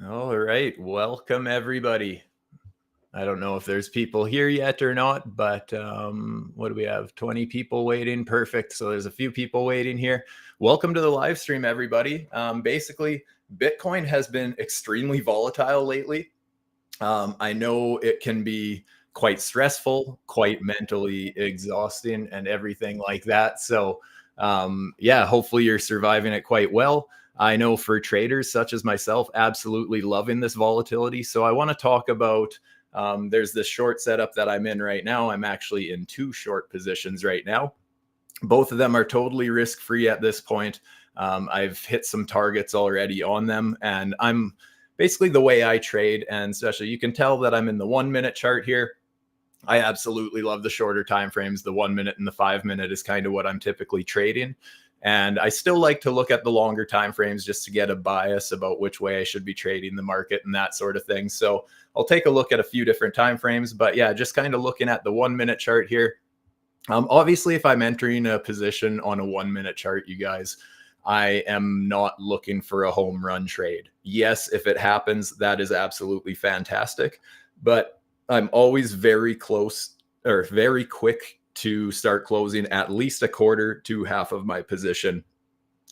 All right, welcome everybody. I don't know if there's people here yet or not, but what do we have? 20 people waiting. Perfect. So there's a few people waiting here. Welcome to the live stream, everybody. Basically, Bitcoin has been extremely volatile lately. I know it can be quite stressful, quite mentally exhausting, and everything like that. So, yeah, hopefully you're surviving it quite well. I know for traders such as myself, absolutely loving this volatility. So, I want to talk about there's this short setup that I'm in right now. I'm actually in two short positions right now. Both of them are totally risk free at this point. I've hit some targets already on them, and I'm basically the way I trade. And especially, you can tell that I'm in the 1 minute chart here. I absolutely love the shorter time frames. The 1 minute and the 5 minute is kind of what I'm typically trading. And I still like to look at the longer time frames just to get a bias about which way I should be trading the market and that sort of thing. So I'll take a look at a few different time frames. But yeah, just kind of looking at the 1 minute chart here. Obviously, if I'm entering a position on a 1 minute chart, you guys, I am not looking for a home run trade. Yes, if it happens, that is absolutely fantastic. But I'm always very close or very quick to start closing at least a quarter to half of my position.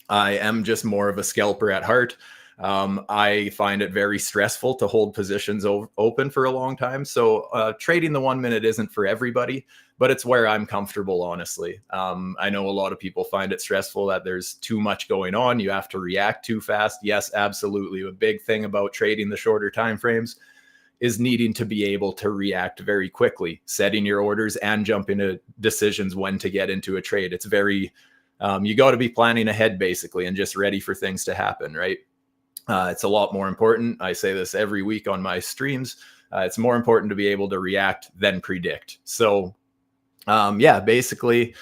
I am just more of a scalper at heart. I find it very stressful to hold positions open for a long time. So trading the 1 minute isn't for everybody, but it's where I'm comfortable, honestly. I know a lot of people find it stressful that there's too much going on. You have to react too fast. Yes, absolutely. A big thing about trading the shorter time frames is needing to be able to react very quickly, setting your orders and jumping to decisions when to get into a trade. It's very, you got to be planning ahead basically and just ready for things to happen, right? It's a lot more important. I say this every week on my streams. It's more important to be able to react than predict. So, yeah, basically,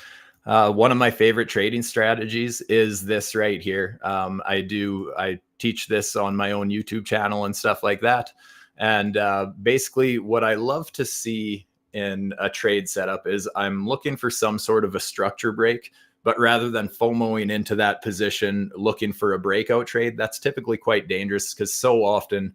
one of my favorite trading strategies is this right here. I teach this on my own YouTube channel and stuff like that. And basically, what I love to see in a trade setup is I'm looking for some sort of a structure break. But rather than FOMOing into that position, looking for a breakout trade, that's typically quite dangerous because so often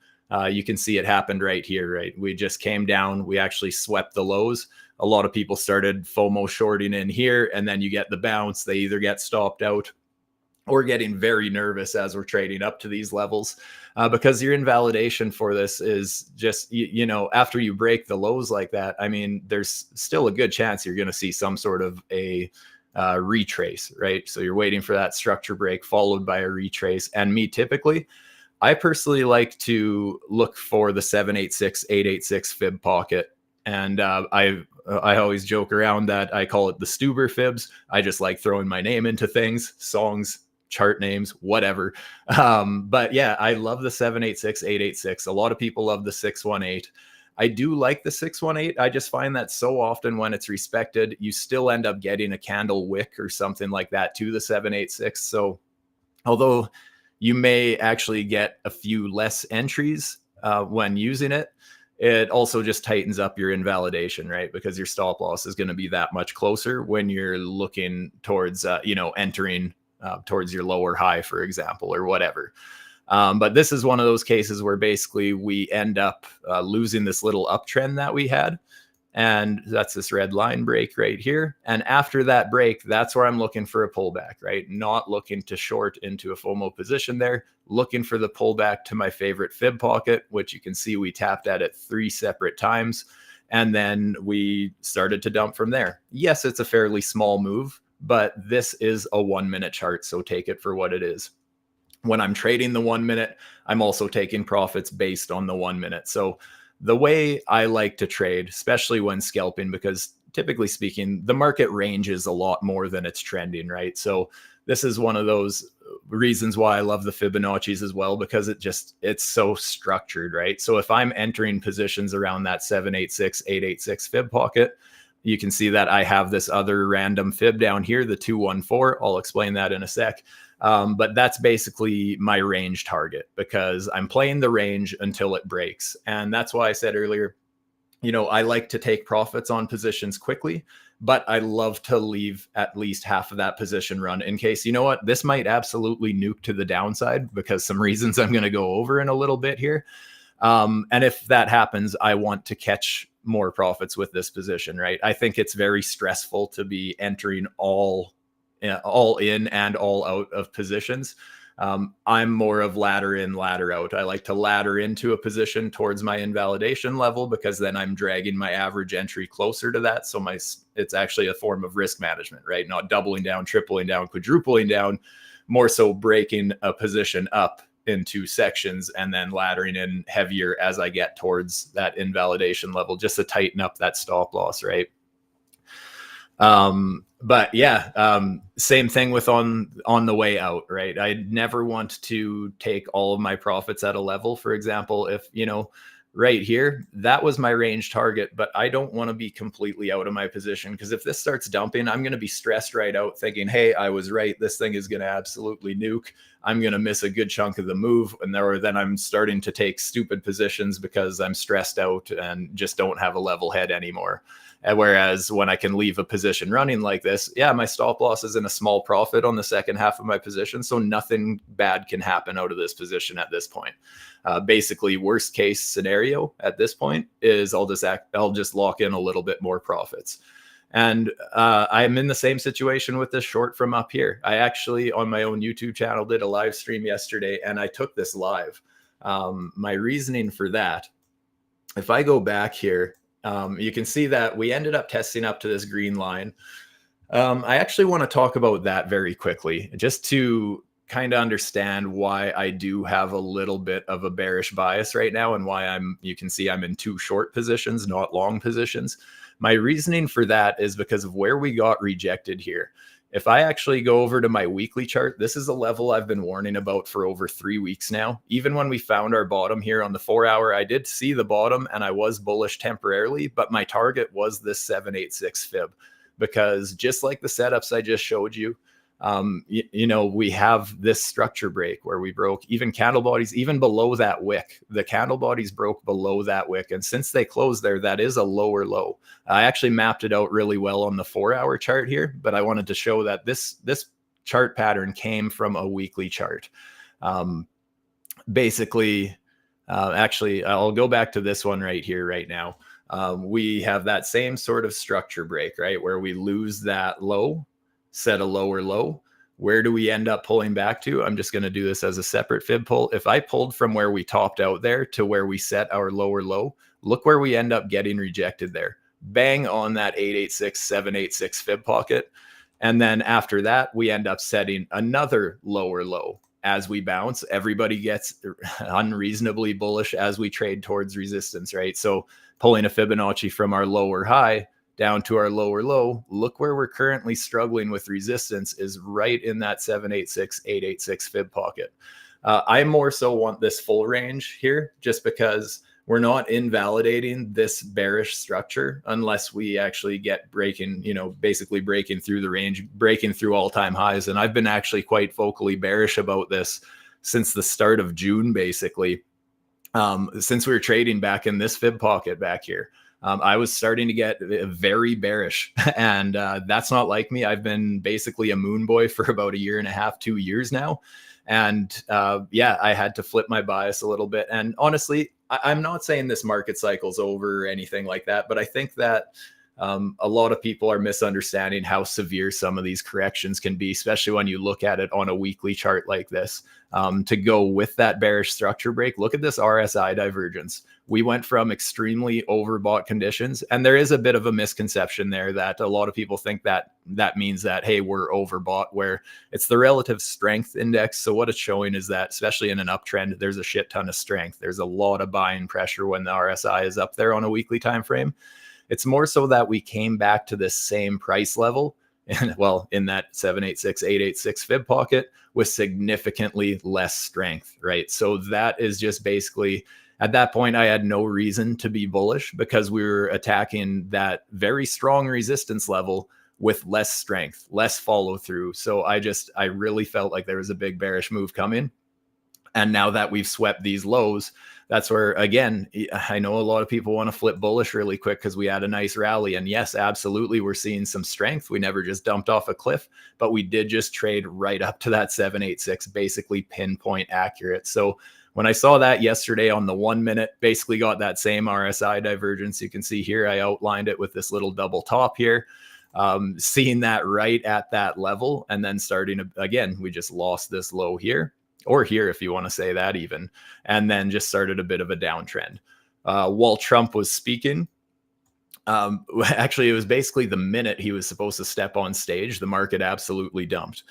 you can see it happened right here, right? We just came down. We actually swept the lows. A lot of people started FOMO shorting in here, and then you get the bounce. They either get stopped out or getting very nervous as we're trading up to these levels because your invalidation for this is just, you know, after you break the lows like that, I mean, there's still a good chance you're going to see some sort of a retrace, right? So you're waiting for that structure break followed by a retrace. And me, typically, I personally like to look for the 786, 886 fib pocket. And I always joke around that I call it the Stuber fibs. I just like throwing my name into things, songs, chart names, whatever. But yeah, I love the 786, 886. A lot of people love the 618. I do like the 618. I just find that so often when it's respected, you still end up getting a candle wick or something like that to the 786. So although you may actually get a few less entries when using it, it also just tightens up your invalidation, right? Because your stop loss is going to be that much closer when you're looking towards, entering towards your lower high, for example, or whatever. But this is one of those cases where basically we end up losing this little uptrend that we had. And that's this red line break right here. And after that break, that's where I'm looking for a pullback, right? Not looking to short into a FOMO position there, looking for the pullback to my favorite fib pocket, which you can see we tapped at it 3 separate times. And then we started to dump from there. Yes, it's a fairly small move, but this is a 1 minute chart. So take it for what it is. When I'm trading the 1 minute, I'm also taking profits based on the 1 minute. So the way I like to trade, especially when scalping, because typically speaking, the market ranges a lot more than it's trending, right? So this is one of those reasons why I love the Fibonacci's as well, because it's so structured, right? So if I'm entering positions around that 786, 886 fib pocket, you can see that I have this other random fib down here, the 214. I'll explain that in a sec. But that's basically my range target because I'm playing the range until it breaks. And that's why I said earlier, I like to take profits on positions quickly, but I love to leave at least half of that position run in case, you know what, this might absolutely nuke to the downside because some reasons I'm going to go over in a little bit here. And if that happens, I want to catch more profits with this position, right? I think it's very stressful to be entering all in and all out of positions. I'm more of ladder in, ladder out. I like to ladder into a position towards my invalidation level because then I'm dragging my average entry closer to that. So it's actually a form of risk management, right? Not doubling down, tripling down, quadrupling down, more so breaking a position up into sections and then laddering in heavier as I get towards that invalidation level, just to tighten up that stop loss, right? But yeah, same thing with on the way out, right? I never want to take all of my profits at a level. For example, if, you know, right here, that was my range target, but I don't want to be completely out of my position, because if this starts dumping, I'm going to be stressed right out thinking, hey, I was right. This thing is going to absolutely nuke. I'm going to miss a good chunk of the move. And then I'm starting to take stupid positions because I'm stressed out and just don't have a level head anymore. And whereas when I can leave a position running like this, yeah, my stop loss is in a small profit on the second half of my position. So nothing bad can happen out of this position at this point. Basically, worst case scenario at this point is I'll just lock in a little bit more profits. And I'm in the same situation with this short from up here. I actually, on my own YouTube channel, did a live stream yesterday, and I took this live. My reasoning for that, if I go back here, you can see that we ended up testing up to this green line. I actually want to talk about that very quickly, just to kind of understand why I do have a little bit of a bearish bias right now, and why you can see I'm in two short positions, not long positions. My reasoning for that is because of where we got rejected here. If I actually go over to my weekly chart, this is a level I've been warning about for over 3 weeks now. Even when we found our bottom here on the 4-hour, I did see the bottom and I was bullish temporarily, but my target was this 786 fib, because just like the setups I just showed you, you know, we have this structure break where we broke even candle bodies, even below that wick. The candle bodies broke below that wick. And since they closed there, that is a lower low. I actually mapped it out really well on the 4-hour chart here, but I wanted to show that this chart pattern came from a weekly chart. Basically, actually, I'll go back to this one right here right now. We have that same sort of structure break, right? Where we lose that low, set a lower low. Where do we end up pulling back to? I'm just going to do this as a separate fib pull. If I pulled from where we topped out there to where we set our lower low, look where we end up getting rejected there. Bang on that 886, 786 fib pocket. And then after that, we end up setting another lower low. As we bounce, everybody gets unreasonably bullish as we trade towards resistance, right? So pulling a Fibonacci from our lower high down to our lower low, look where we're currently struggling with resistance is right in that 786, 886 fib pocket. I more so want this full range here, just because we're not invalidating this bearish structure unless we actually get breaking, you know, basically breaking through the range, breaking through all-time highs. And I've been actually quite vocally bearish about this since the start of June, basically, since we were trading back in this fib pocket back here. I was starting to get very bearish, and that's not like me. I've been basically a moon boy for about 1.5 to 2 years now. And yeah, I had to flip my bias a little bit. And honestly, I'm not saying this market cycle's over or anything like that, but I think that a lot of people are misunderstanding how severe some of these corrections can be, especially when you look at it on a weekly chart like this. To go with that bearish structure break, look at this RSI divergence. We went from extremely overbought conditions, and there is a bit of a misconception there that a lot of people think that that means that, hey, we're overbought, where it's the relative strength index. So what it's showing is that, especially in an uptrend, there's a shit ton of strength. There's a lot of buying pressure when the RSI is up there on a weekly time frame. It's more so that we came back to this same price level, and well, in that 786, 886 fib pocket with significantly less strength, right? So that is just basically, at that point, I had no reason to be bullish because we were attacking that very strong resistance level with less strength, less follow through. So I really felt like there was a big bearish move coming. And now that we've swept these lows, that's where, again, I know a lot of people want to flip bullish really quick because we had a nice rally. And yes, absolutely, we're seeing some strength. We never just dumped off a cliff, but we did just trade right up to that 786, basically pinpoint accurate. So when I saw that yesterday on the 1 minute, basically got that same RSI divergence. You can see here, I outlined it with this little double top here. Seeing that right at that level, and then starting to, again, we just lost this low here, or here if you want to say that even, and then just started a bit of a downtrend. While Trump was speaking, actually, it was basically the minute he was supposed to step on stage, the market absolutely dumped.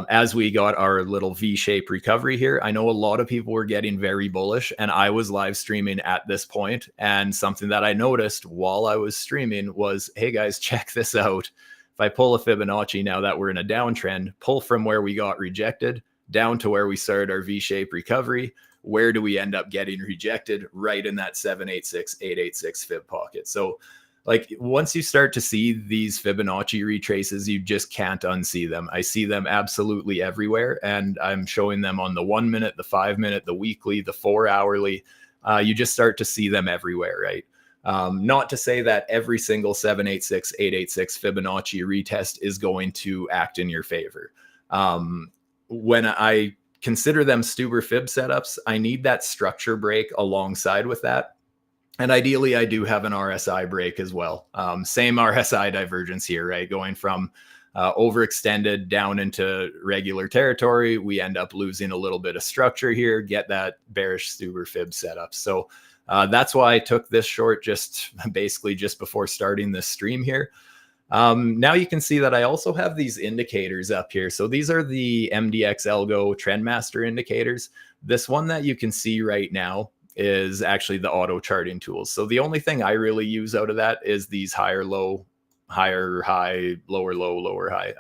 As we got our little V-shaped recovery here, I know a lot of people were getting very bullish, and I was live streaming at this point. And something that I noticed while I was streaming was, hey guys, check this out. If I pull a Fibonacci now that we're in a downtrend, pull from where we got rejected down to where we started our V-shaped recovery, where do we end up getting rejected? Right in that 786, 886 fib pocket. So like once you start to see these Fibonacci retraces, you just can't unsee them. I see them absolutely everywhere, and I'm showing them on the 1 minute, the 5 minute, the weekly, the 4 hourly. You just start to see them everywhere, right? Not to say that every single 786, 886 Fibonacci retest is going to act in your favor. When I consider them Stuber fib setups, I need that structure break alongside with that. And ideally, I do have an RSI break as well. Same RSI divergence here, right? Going from overextended down into regular territory, we end up losing a little bit of structure here, get that bearish Stuber fib setup. So that's why I took this short just basically just before starting this stream here. Now you can see that I also have these indicators up here. So these are the MDX ALGO Trendmaster indicators. This one that you can see right now is actually the auto charting tools. So the only thing I really use out of that is these higher low, higher high, lower low, lower high.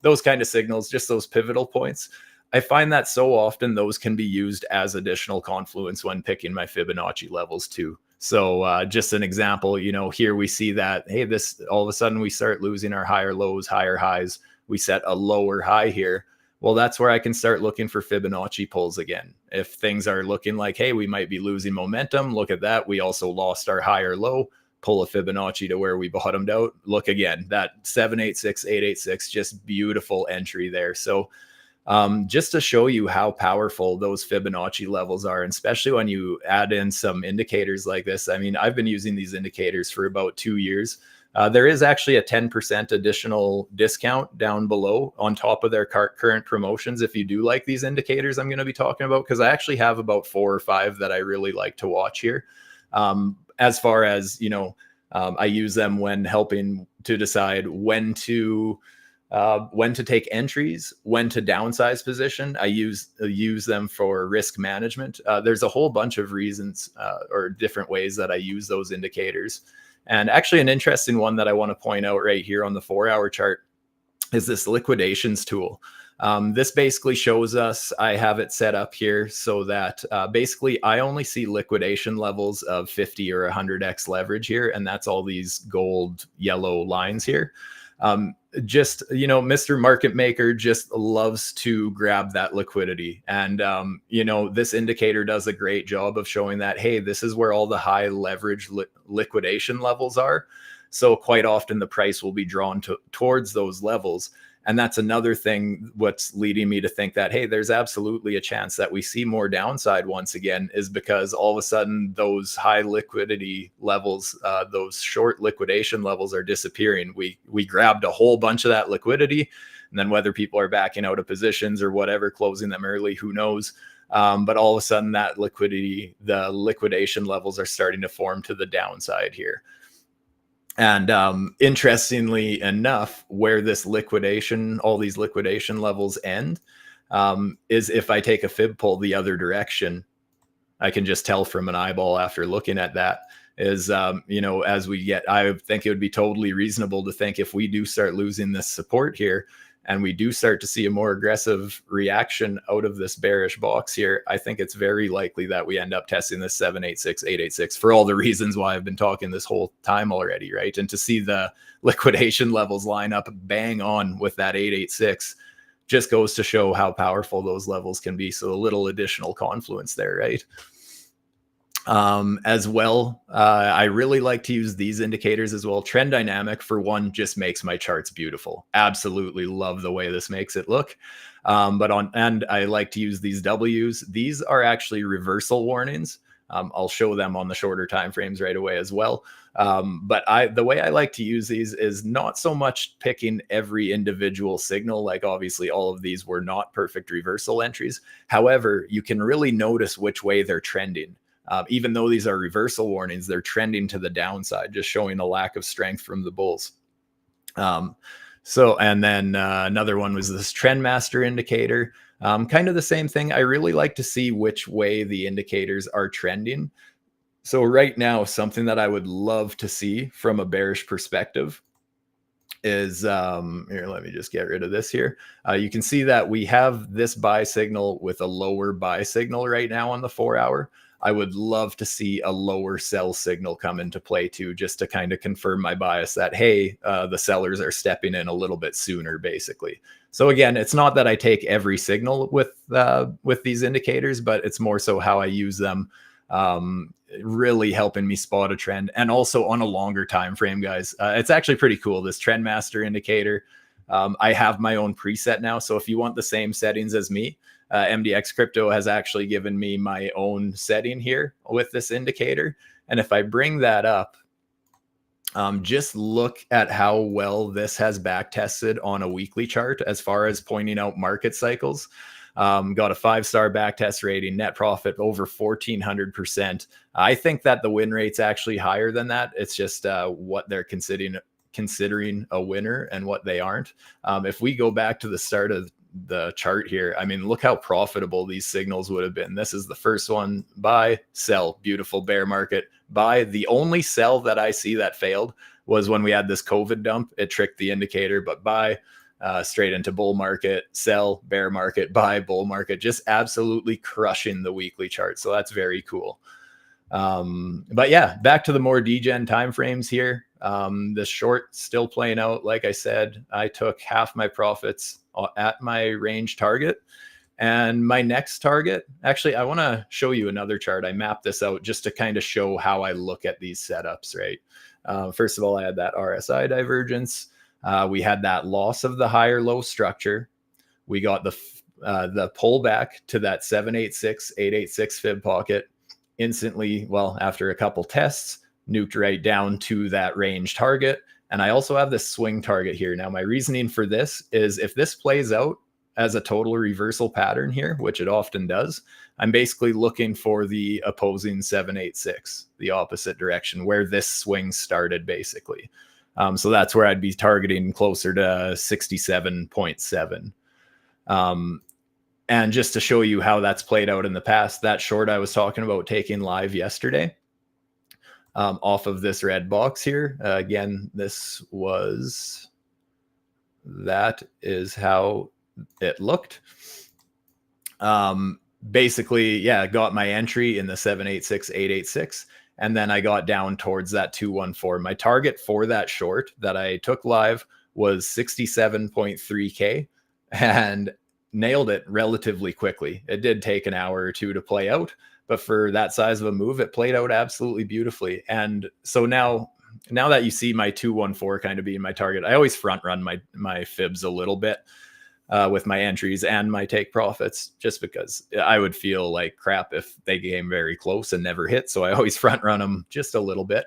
Those kind of signals, just those pivotal points. I find that so often those can be used as additional confluence when picking my Fibonacci levels too. So just an example, you know, here we see that, hey, this all of a sudden we start losing our higher lows, higher highs. We set a lower high here. Well, that's where I can start looking for Fibonacci pulls again. If things are looking like, hey, we might be losing momentum, look at that. We also lost our higher low, pull a Fibonacci to where we bottomed out. Look again, that 786, 886, just beautiful entry there. So just to show you how powerful those Fibonacci levels are, and especially when you add in some indicators like this. I mean, I've been using these indicators for about 2 years. There is actually a 10% additional discount down below on top of their current promotions if you do like these indicators I'm going to be talking about, because I actually have about 4 or 5 that I really like to watch here. As far as, you know, I use them when helping to decide when to take entries, when to downsize position. I use them for risk management. There's a whole bunch of reasons or different ways that I use those indicators. And actually an interesting one that I want to point out right here on the 4-hour chart is this liquidations tool. This basically shows us, I have it set up here so that basically I only see liquidation levels of 50 or 100x leverage here. And that's all these gold yellow lines here. Just, you know, Mr. Market Maker just loves to grab that liquidity. And, you know, this indicator does a great job of showing that, hey, this is where all the high leverage liquidation levels are. So quite often the price will be drawn towards those levels. And that's another thing what's leading me to think that, hey, there's absolutely a chance that we see more downside once again, is because all of a sudden those high liquidity levels, those short liquidation levels are disappearing. We grabbed a whole bunch of that liquidity, and then whether people are backing out of positions or whatever, closing them early, who knows? But all of a sudden that liquidity, the liquidation levels are starting to form to the downside here. And interestingly enough, where this liquidation, all these liquidation levels end, is if I take a fib pull the other direction. I can just tell from an eyeball after looking at that is, you know, as we get, I think it would be totally reasonable to think if we do start losing this support here, and we do start to see a more aggressive reaction out of this bearish box here, I think it's very likely that we end up testing this 786, 886 for all the reasons why I've been talking this whole time already, right? And to see the liquidation levels line up bang on with that 886 just goes to show how powerful those levels can be. So a little additional confluence there, right? As well, I really like to use these indicators as well. Trend dynamic, for one, just makes my charts beautiful. Absolutely love the way this makes it look. And I like to use these W's. These are actually reversal warnings. I'll show them on the shorter time frames right away as well. But the way I like to use these is not so much picking every individual signal. Like obviously all of these were not perfect reversal entries. However, you can really notice which way they're trending. Even though these are reversal warnings, they're trending to the downside, just showing a lack of strength from the bulls. And then another one was this trend master indicator. Kind of the same thing. I really like to see which way the indicators are trending. So right now, something that I would love to see from a bearish perspective is here, let me just get rid of this here. You can see that we have this buy signal with a lower buy signal right now on the 4-hour. I would love to see a lower sell signal come into play too, just to kind of confirm my bias that, hey, the sellers are stepping in a little bit sooner, basically. So again, it's not that I take every signal with these indicators, but it's more so how I use them, really helping me spot a trend. And also on a longer time frame, guys, it's actually pretty cool. This trend master indicator, I have my own preset now. So if you want the same settings as me, MDX Crypto has actually given me my own setting here with this indicator. And if I bring that up, just look at how well this has back tested on a weekly chart as far as pointing out market cycles. Got a 5-star backtest rating, net profit over 1,400%. I think that the win rate's actually higher than that. It's just what they're considering a winner and what they aren't. If we go back to the start of the chart here, I mean, look how profitable these signals would have been. This is the first one: buy, sell, beautiful bear market, buy. The only sell that I see that failed was when we had this COVID dump. It tricked the indicator, but buy, straight into bull market, sell, bear market, buy, bull market, just absolutely crushing the weekly chart. So that's very cool. But yeah, back to the more degen timeframes here. The short still playing out. Like I said, I took half my profits at my range target, and my next target, actually, I want to show you another chart. I mapped this out just to kind of show how I look at these setups, right? First of all, I had that RSI divergence. We had that loss of the higher low structure. We got the pullback to that 786, 886 fib pocket. Instantly, well, after a couple tests, nuked right down to that range target. And I also have this swing target here. Now, my reasoning for this is if this plays out as a total reversal pattern here, which it often does, I'm basically looking for the opposing 786, the opposite direction where this swing started, basically. So that's where I'd be targeting closer to 67.7. And just to show you how that's played out in the past, that short I was talking about taking live yesterday, off of this red box here. Again, that is how it looked. Basically, yeah, got my entry in the 786, 886. And then I got down towards that 214. My target for that short that I took live was 67.3K and nailed it relatively quickly. It did take an hour or two to play out, but for that size of a move, it played out absolutely beautifully. And so now that you see my 214 kind of being my target, I always front run my fibs a little bit with my entries and my take profits, just because I would feel like crap if they came very close and never hit. So I always front run them just a little bit.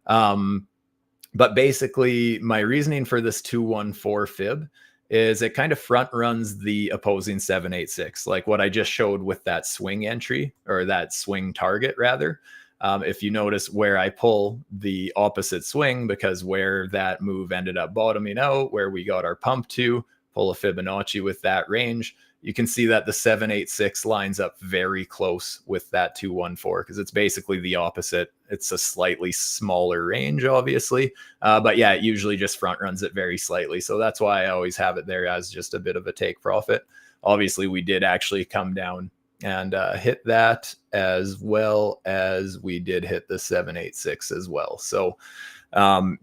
But basically, my reasoning for this 214 fib is it kind of front runs the opposing 786, like what I just showed with that swing entry, or that swing target rather. If you notice where I pull the opposite swing, because where that move ended up bottoming out, where we got our pump to, pull a Fibonacci with that range, you can see that the 786 lines up very close with that 214, because it's basically the opposite. It's a slightly smaller range, obviously. But yeah, it usually just front runs it very slightly. So that's why I always have it there as just a bit of a take profit. Obviously, we did actually come down and hit that, as well as we did hit the 786 as well. So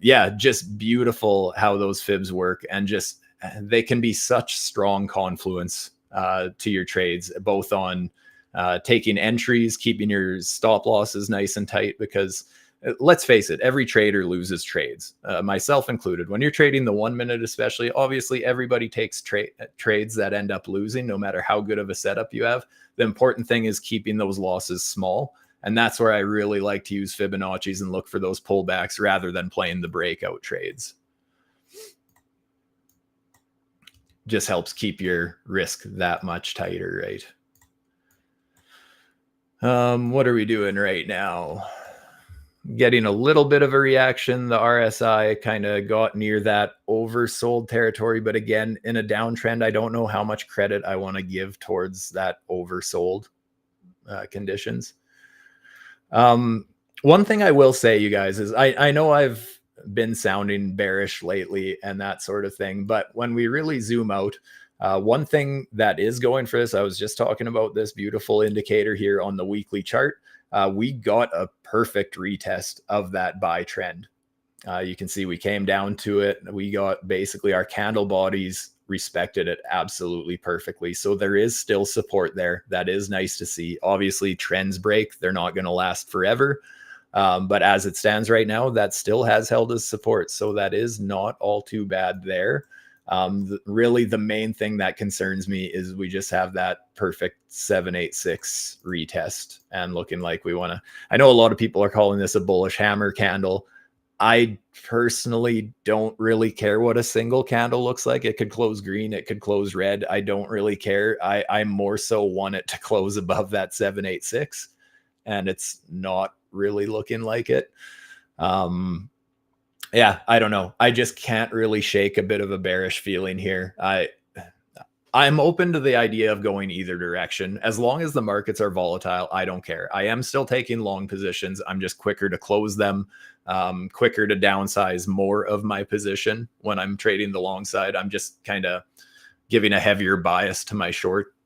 yeah, just beautiful how those fibs work, and just they can be such strong confluence to your trades, both on taking entries, keeping your stop losses nice and tight, because let's face it, every trader loses trades, myself included. When you're trading the 1 minute, especially, obviously everybody takes trades that end up losing, no matter how good of a setup you have. The important thing is keeping those losses small. And that's where I really like to use Fibonacci's and look for those pullbacks rather than playing the breakout trades. Just helps keep your risk that much tighter, right? What are we doing right now? Getting a little bit of a reaction. The RSI kind of got near that oversold territory, but again, in a downtrend, I don't know how much credit I want to give towards that oversold conditions. One thing I will say, you guys, is I know I've been sounding bearish lately and that sort of thing, but when we really zoom out, one thing that is going for this, I was just talking about this beautiful indicator here on the weekly chart. We got a perfect retest of that buy trend. You can see we came down to it. We got basically our candle bodies respected it absolutely perfectly. So there is still support there. That is nice to see. Obviously, trends break. They're not going to last forever. But as it stands right now, that still has held as support. So that is not all too bad there. Really, the main thing that concerns me is we just have that perfect 786 retest and looking like we want to. I know a lot of people are calling this a bullish hammer candle. I personally don't really care what a single candle looks like. It could close green, it could close red. I don't really care. I more so want it to close above that 786, and it's not really looking like it. Yeah, I don't know. I just can't really shake a bit of a bearish feeling here. I'm open to the idea of going either direction. As long as the markets are volatile, I don't care. I am still taking long positions. I'm just quicker to close them, quicker to downsize more of my position when I'm trading the long side. I'm just kind of giving a heavier bias to my short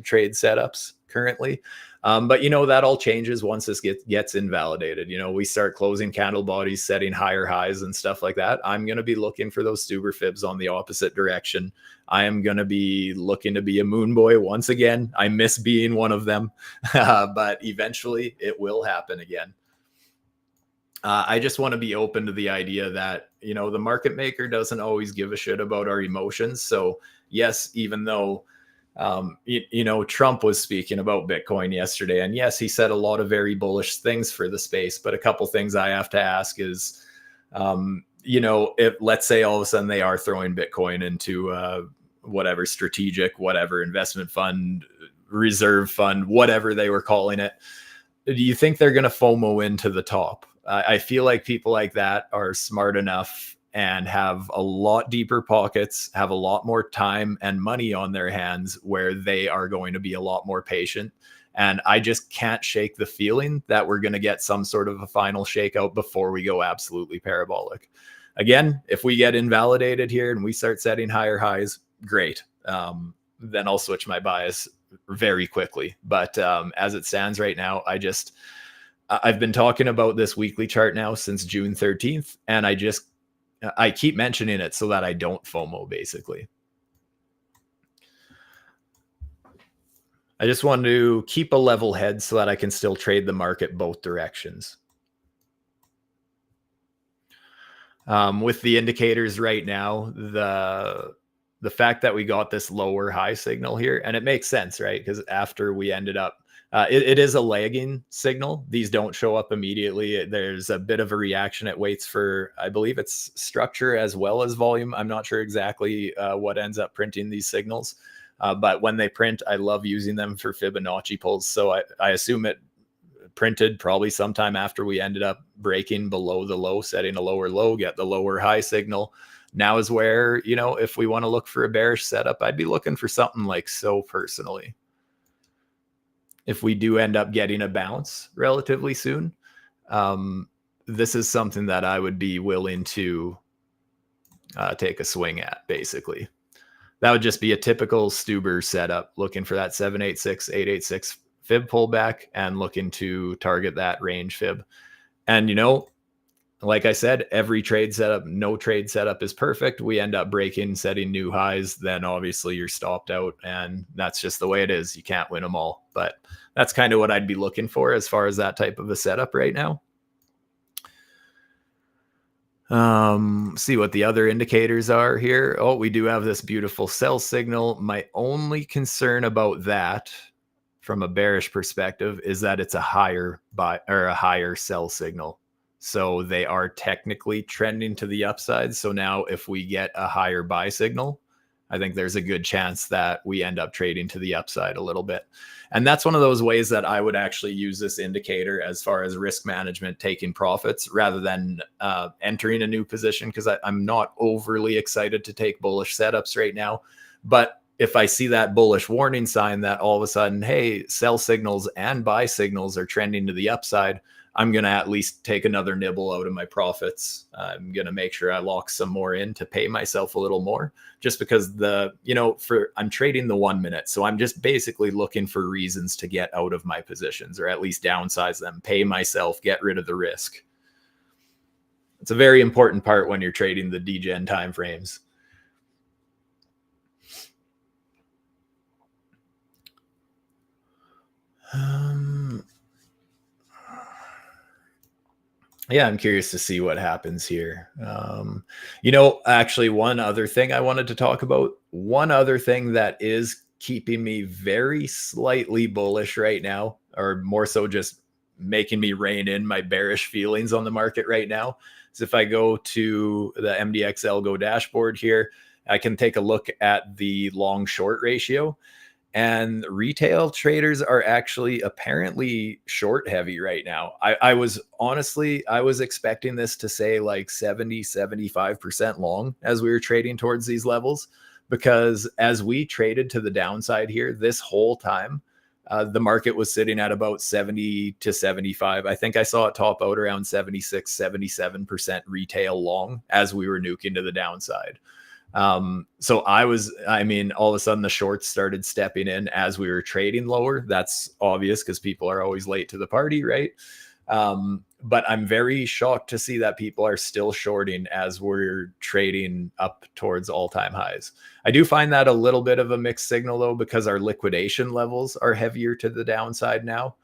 trade setups currently. But that all changes once this gets invalidated. We start closing candle bodies, setting higher highs and stuff like that. I'm going to be looking for those Stuber fibs on the opposite direction. I am going to be looking to be a moon boy once again. I miss being one of them, but eventually it will happen again. I just want to be open to the idea that, the market maker doesn't always give a shit about our emotions. So yes, even though Trump was speaking about Bitcoin yesterday, and yes, he said a lot of very bullish things for the space, but a couple things I have to ask is, if let's say all of a sudden they are throwing Bitcoin into whatever strategic, whatever investment fund, reserve fund, whatever they were calling it, do you think they're going to FOMO into the top? I feel like people like that are smart enough and have a lot deeper pockets, have a lot more time and money on their hands, where they are going to be a lot more patient. And I just can't shake the feeling that we're going to get some sort of a final shakeout before we go absolutely parabolic. Again, if we get invalidated here and we start setting higher highs, great. Then I'll switch my bias very quickly. But as it stands right now, I've been talking about this weekly chart now since June 13th, and I keep mentioning it so that I don't FOMO, basically. I just want to keep a level head so that I can still trade the market both directions. With the indicators right now, the fact that we got this lower high signal here, and it makes sense, right? Because after we ended up, it is a lagging signal. These don't show up immediately. There's a bit of a reaction. It waits for, I believe it's structure as well as volume. I'm not sure exactly what ends up printing these signals. But when they print, I love using them for Fibonacci pulls. So I assume it printed probably sometime after we ended up breaking below the low, setting a lower low, get the lower high signal. Now is where, if we want to look for a bearish setup, I'd be looking for something like so personally. If we do end up getting a bounce relatively soon, this is something that I would be willing to take a swing at, basically. That would just be a typical Stuber setup, looking for that 786, 886 fib pullback and looking to target that range fib. And, like I said, every trade setup, no trade setup is perfect. We end up breaking, setting new highs. Then obviously you're stopped out, and that's just the way it is. You can't win them all, but that's kind of what I'd be looking for as far as that type of a setup right now. See what the other indicators are here. Oh, we do have this beautiful sell signal. My only concern about that from a bearish perspective is that it's a higher buy or a higher sell signal. So they are technically trending to the upside. So now if we get a higher buy signal, I think there's a good chance that we end up trading to the upside a little bit. And that's one of those ways that I would actually use this indicator as far as risk management, taking profits rather than entering a new position, because I'm not overly excited to take bullish setups right now. But if I see that bullish warning sign that all of a sudden, hey, sell signals and buy signals are trending to the upside, I'm going to at least take another nibble out of my profits. I'm going to make sure I lock some more in to pay myself a little more, just because I'm trading the 1 minute. So I'm just basically looking for reasons to get out of my positions, or at least downsize them, pay myself, get rid of the risk. It's a very important part when you're trading the degen timeframes. Yeah, I'm curious to see what happens here. Actually, one other thing I wanted to talk about, one other thing that is keeping me very slightly bullish right now, or more so just making me rein in my bearish feelings on the market right now, is if I go to the MDX ALGO dashboard here, I can take a look at the long short ratio. And retail traders are actually apparently short heavy right now. I was expecting this to say like 75% long as we were trading towards these levels, because as we traded to the downside here this whole time, the market was sitting at about 70 to 75. I think I saw it top out around 76, 77% retail long as we were nuking to the downside. So all of a sudden the shorts started stepping in as we were trading lower. That's obvious because people are always late to the party, right? But I'm very shocked to see that people are still shorting as we're trading up towards all-time highs. I do find that a little bit of a mixed signal though, because our liquidation levels are heavier to the downside now.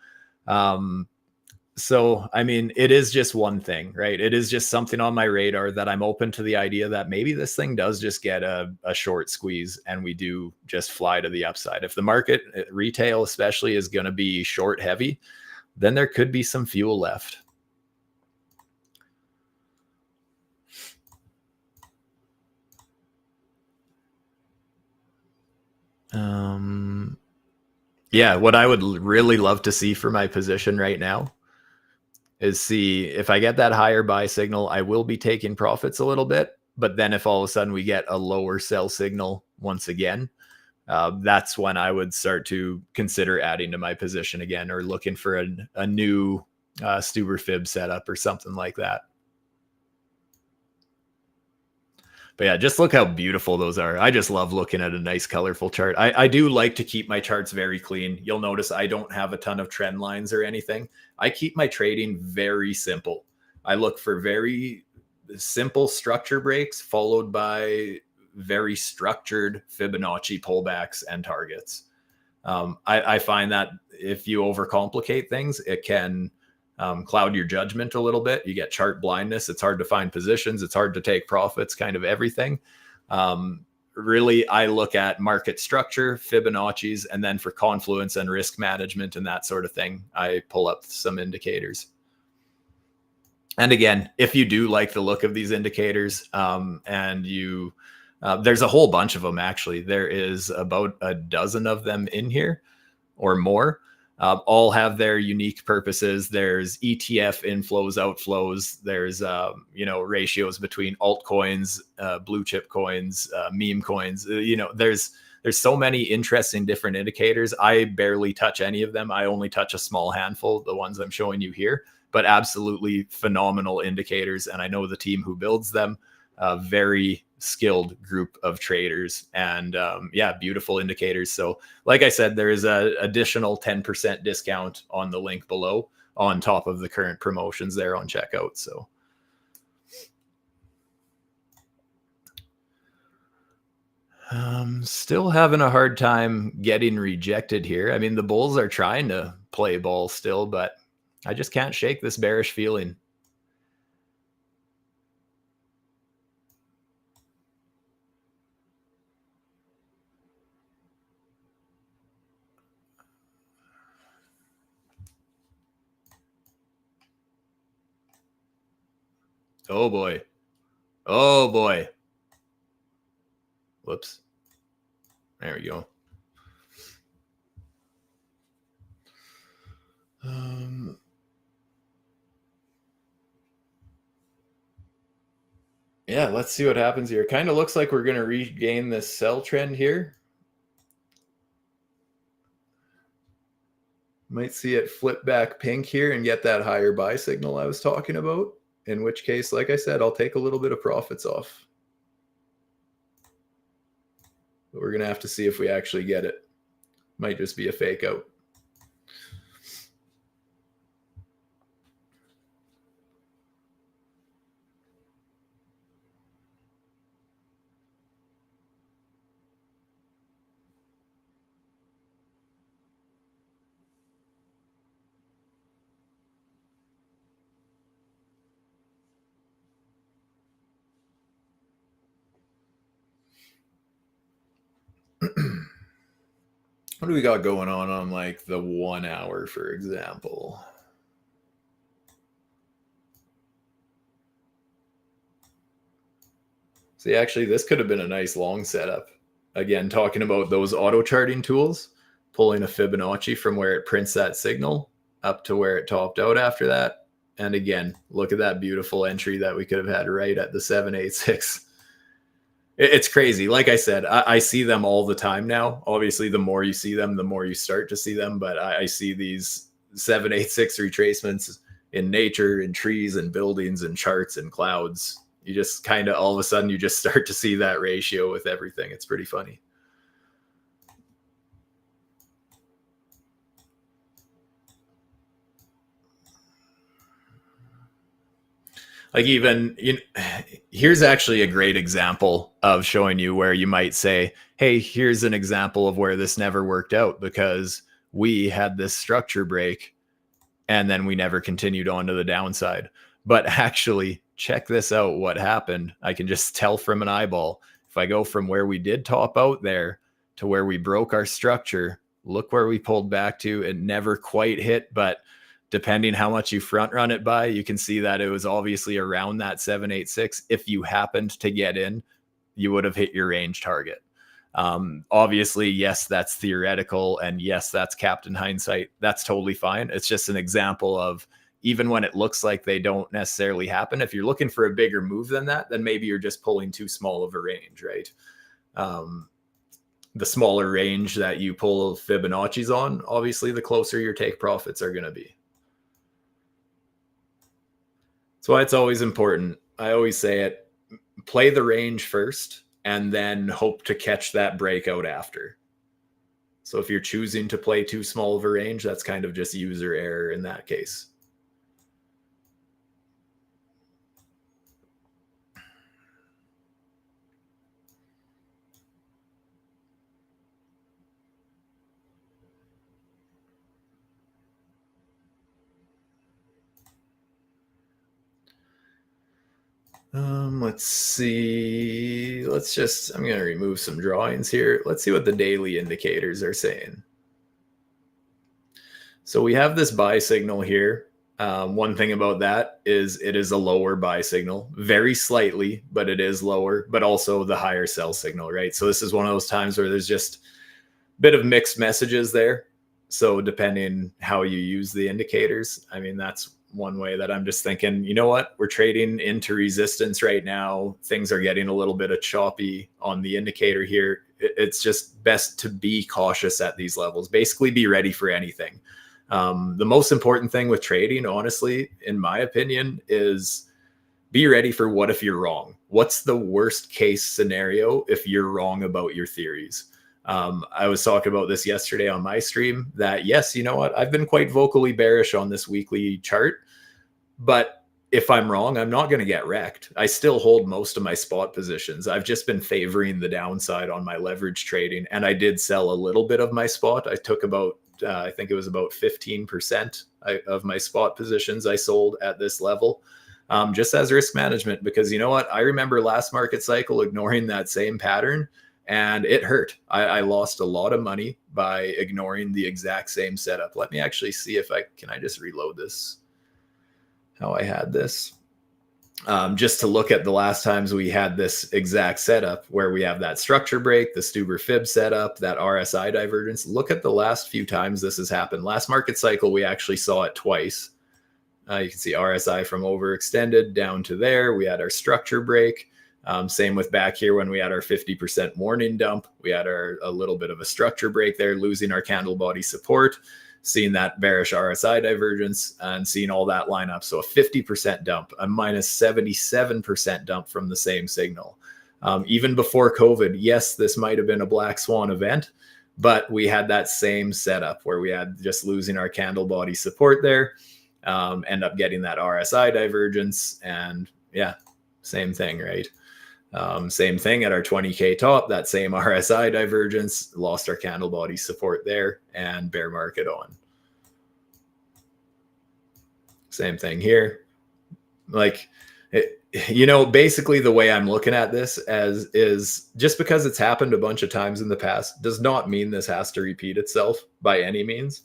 So, it is just one thing, right? It is just something on my radar that I'm open to the idea that maybe this thing does just get a short squeeze and we do just fly to the upside. If the market, retail especially, is going to be short heavy, then there could be some fuel left. Yeah, what I would really love to see for my position right now is see if I get that higher buy signal, I will be taking profits a little bit. But then if all of a sudden we get a lower sell signal once again, that's when I would start to consider adding to my position again, or looking for a new Stuber fib setup or something like that. But yeah, just look how beautiful those are. I just love looking at a nice colorful chart. I do like to keep my charts very clean. You'll notice I don't have a ton of trend lines or anything. I keep my trading very simple. I look for very simple structure breaks followed by very structured Fibonacci pullbacks and targets. I find that if you overcomplicate things, it can cloud your judgment a little bit. You get chart blindness. It's hard to find positions. It's hard to take profits, kind of everything. Really, I look at market structure, Fibonacci's, and then for confluence and risk management and that sort of thing, I pull up some indicators. And again, if you do like the look of these indicators, and you, there's a whole bunch of them, actually. There is about a dozen of them in here or more. All have their unique purposes. There's ETF inflows, outflows. There's ratios between altcoins, blue chip coins, meme coins. There's so many interesting different indicators. I barely touch any of them. I only touch a small handful, the ones I'm showing you here, but absolutely phenomenal indicators. And I know the team who builds them, a very skilled group of traders, and beautiful indicators. So like I said, there is a additional 10% discount on the link below on top of the current promotions there on checkout. So Still having a hard time getting rejected here. I mean, the bulls are trying to play ball still, but I just can't shake this bearish feeling. Oh boy. Oh boy. Whoops. There we go. Yeah, let's see what happens here. Kind of looks like we're going to regain this sell trend here. Might see it flip back pink here and get that higher buy signal I was talking about. In which case, like I said, I'll take a little bit of profits off. But we're going to have to see if we actually get it. Might just be a fake out. What do we got going on like the 1 hour, for example? See, actually, this could have been a nice long setup. Again, talking about those auto charting tools, pulling a Fibonacci from where it prints that signal up to where it topped out after that. And again, look at that beautiful entry that we could have had right at the 786. It's crazy. Like I said, I see them all the time now. Obviously, the more you see them, the more you start to see them. But I see these 786 retracements in nature, in trees and buildings and charts and clouds. You just kind of all of a sudden you just start to see that ratio with everything. It's pretty funny. Like even here's actually a great example of showing you where you might say, hey, here's an example of where this never worked out because we had this structure break and then we never continued on to the downside. But actually, check this out. What happened? I can just tell from an eyeball. If I go from where we did top out there to where we broke our structure, look where we pulled back to. It never quite hit, but depending how much you front run it by, you can see that it was obviously around that 786. If you happened to get in, you would have hit your range target. Obviously, yes, that's theoretical. And yes, that's Captain Hindsight. That's totally fine. It's just an example of even when it looks like they don't necessarily happen. If you're looking for a bigger move than that, then maybe you're just pulling too small of a range, right? The smaller range that you pull Fibonacci's on, obviously, the closer your take profits are going to be. That's why it's always important. I always say it, play the range first and then hope to catch that breakout after. So if you're choosing to play too small of a range, that's kind of just user error in that case. Let's see. I'm going to remove some drawings here. Let's see what the daily indicators are saying. So we have this buy signal here. One thing about that is it is a lower buy signal, very slightly, but it is lower, but also the higher sell signal, right? So this is one of those times where there's just a bit of mixed messages there. So depending how you use the indicators, I mean, that's one way that I'm just thinking, you know what, we're trading into resistance right now. Things are getting a little bit of choppy on the indicator here. It's just best to be cautious at these levels. Basically, be ready for anything. The most important thing with trading, honestly, in my opinion, is be ready for what if you're wrong. What's the worst case scenario if you're wrong about your theories? I was talking about this yesterday on my stream that, yes, you know what? I've been quite vocally bearish on this weekly chart, but if I'm wrong, I'm not going to get wrecked. I still hold most of my spot positions. I've just been favoring the downside on my leverage trading. And I did sell a little bit of my spot. I took about, I think it was about 15% of my spot positions I sold at this level, just as risk management. Because you know what? I remember last market cycle ignoring that same pattern, and it hurt. I lost a lot of money by ignoring the exact same setup. Let me actually see if I just reload this, how I had this, just to look at the last times we had this exact setup where we have that structure break, the Stuber fib setup, that RSI divergence. Look at the last few times this has happened. Last market cycle, we actually saw it twice. You can see RSI from overextended down to there. We had our structure break. Same with back here when we had our 50% morning dump. We had a little bit of a structure break there, losing our candle body support, seeing that bearish RSI divergence, and seeing all that line up. So a 50% dump, a minus 77% dump from the same signal. Even before COVID, yes, this might have been a black swan event, but we had that same setup where we had just losing our candle body support there, end up getting that RSI divergence, and yeah, same thing, right? Same thing at our 20K top, that same RSI divergence, lost our candle body support there, and bear market on. Same thing here. Like, basically the way I'm looking at this is just because it's happened a bunch of times in the past does not mean this has to repeat itself by any means.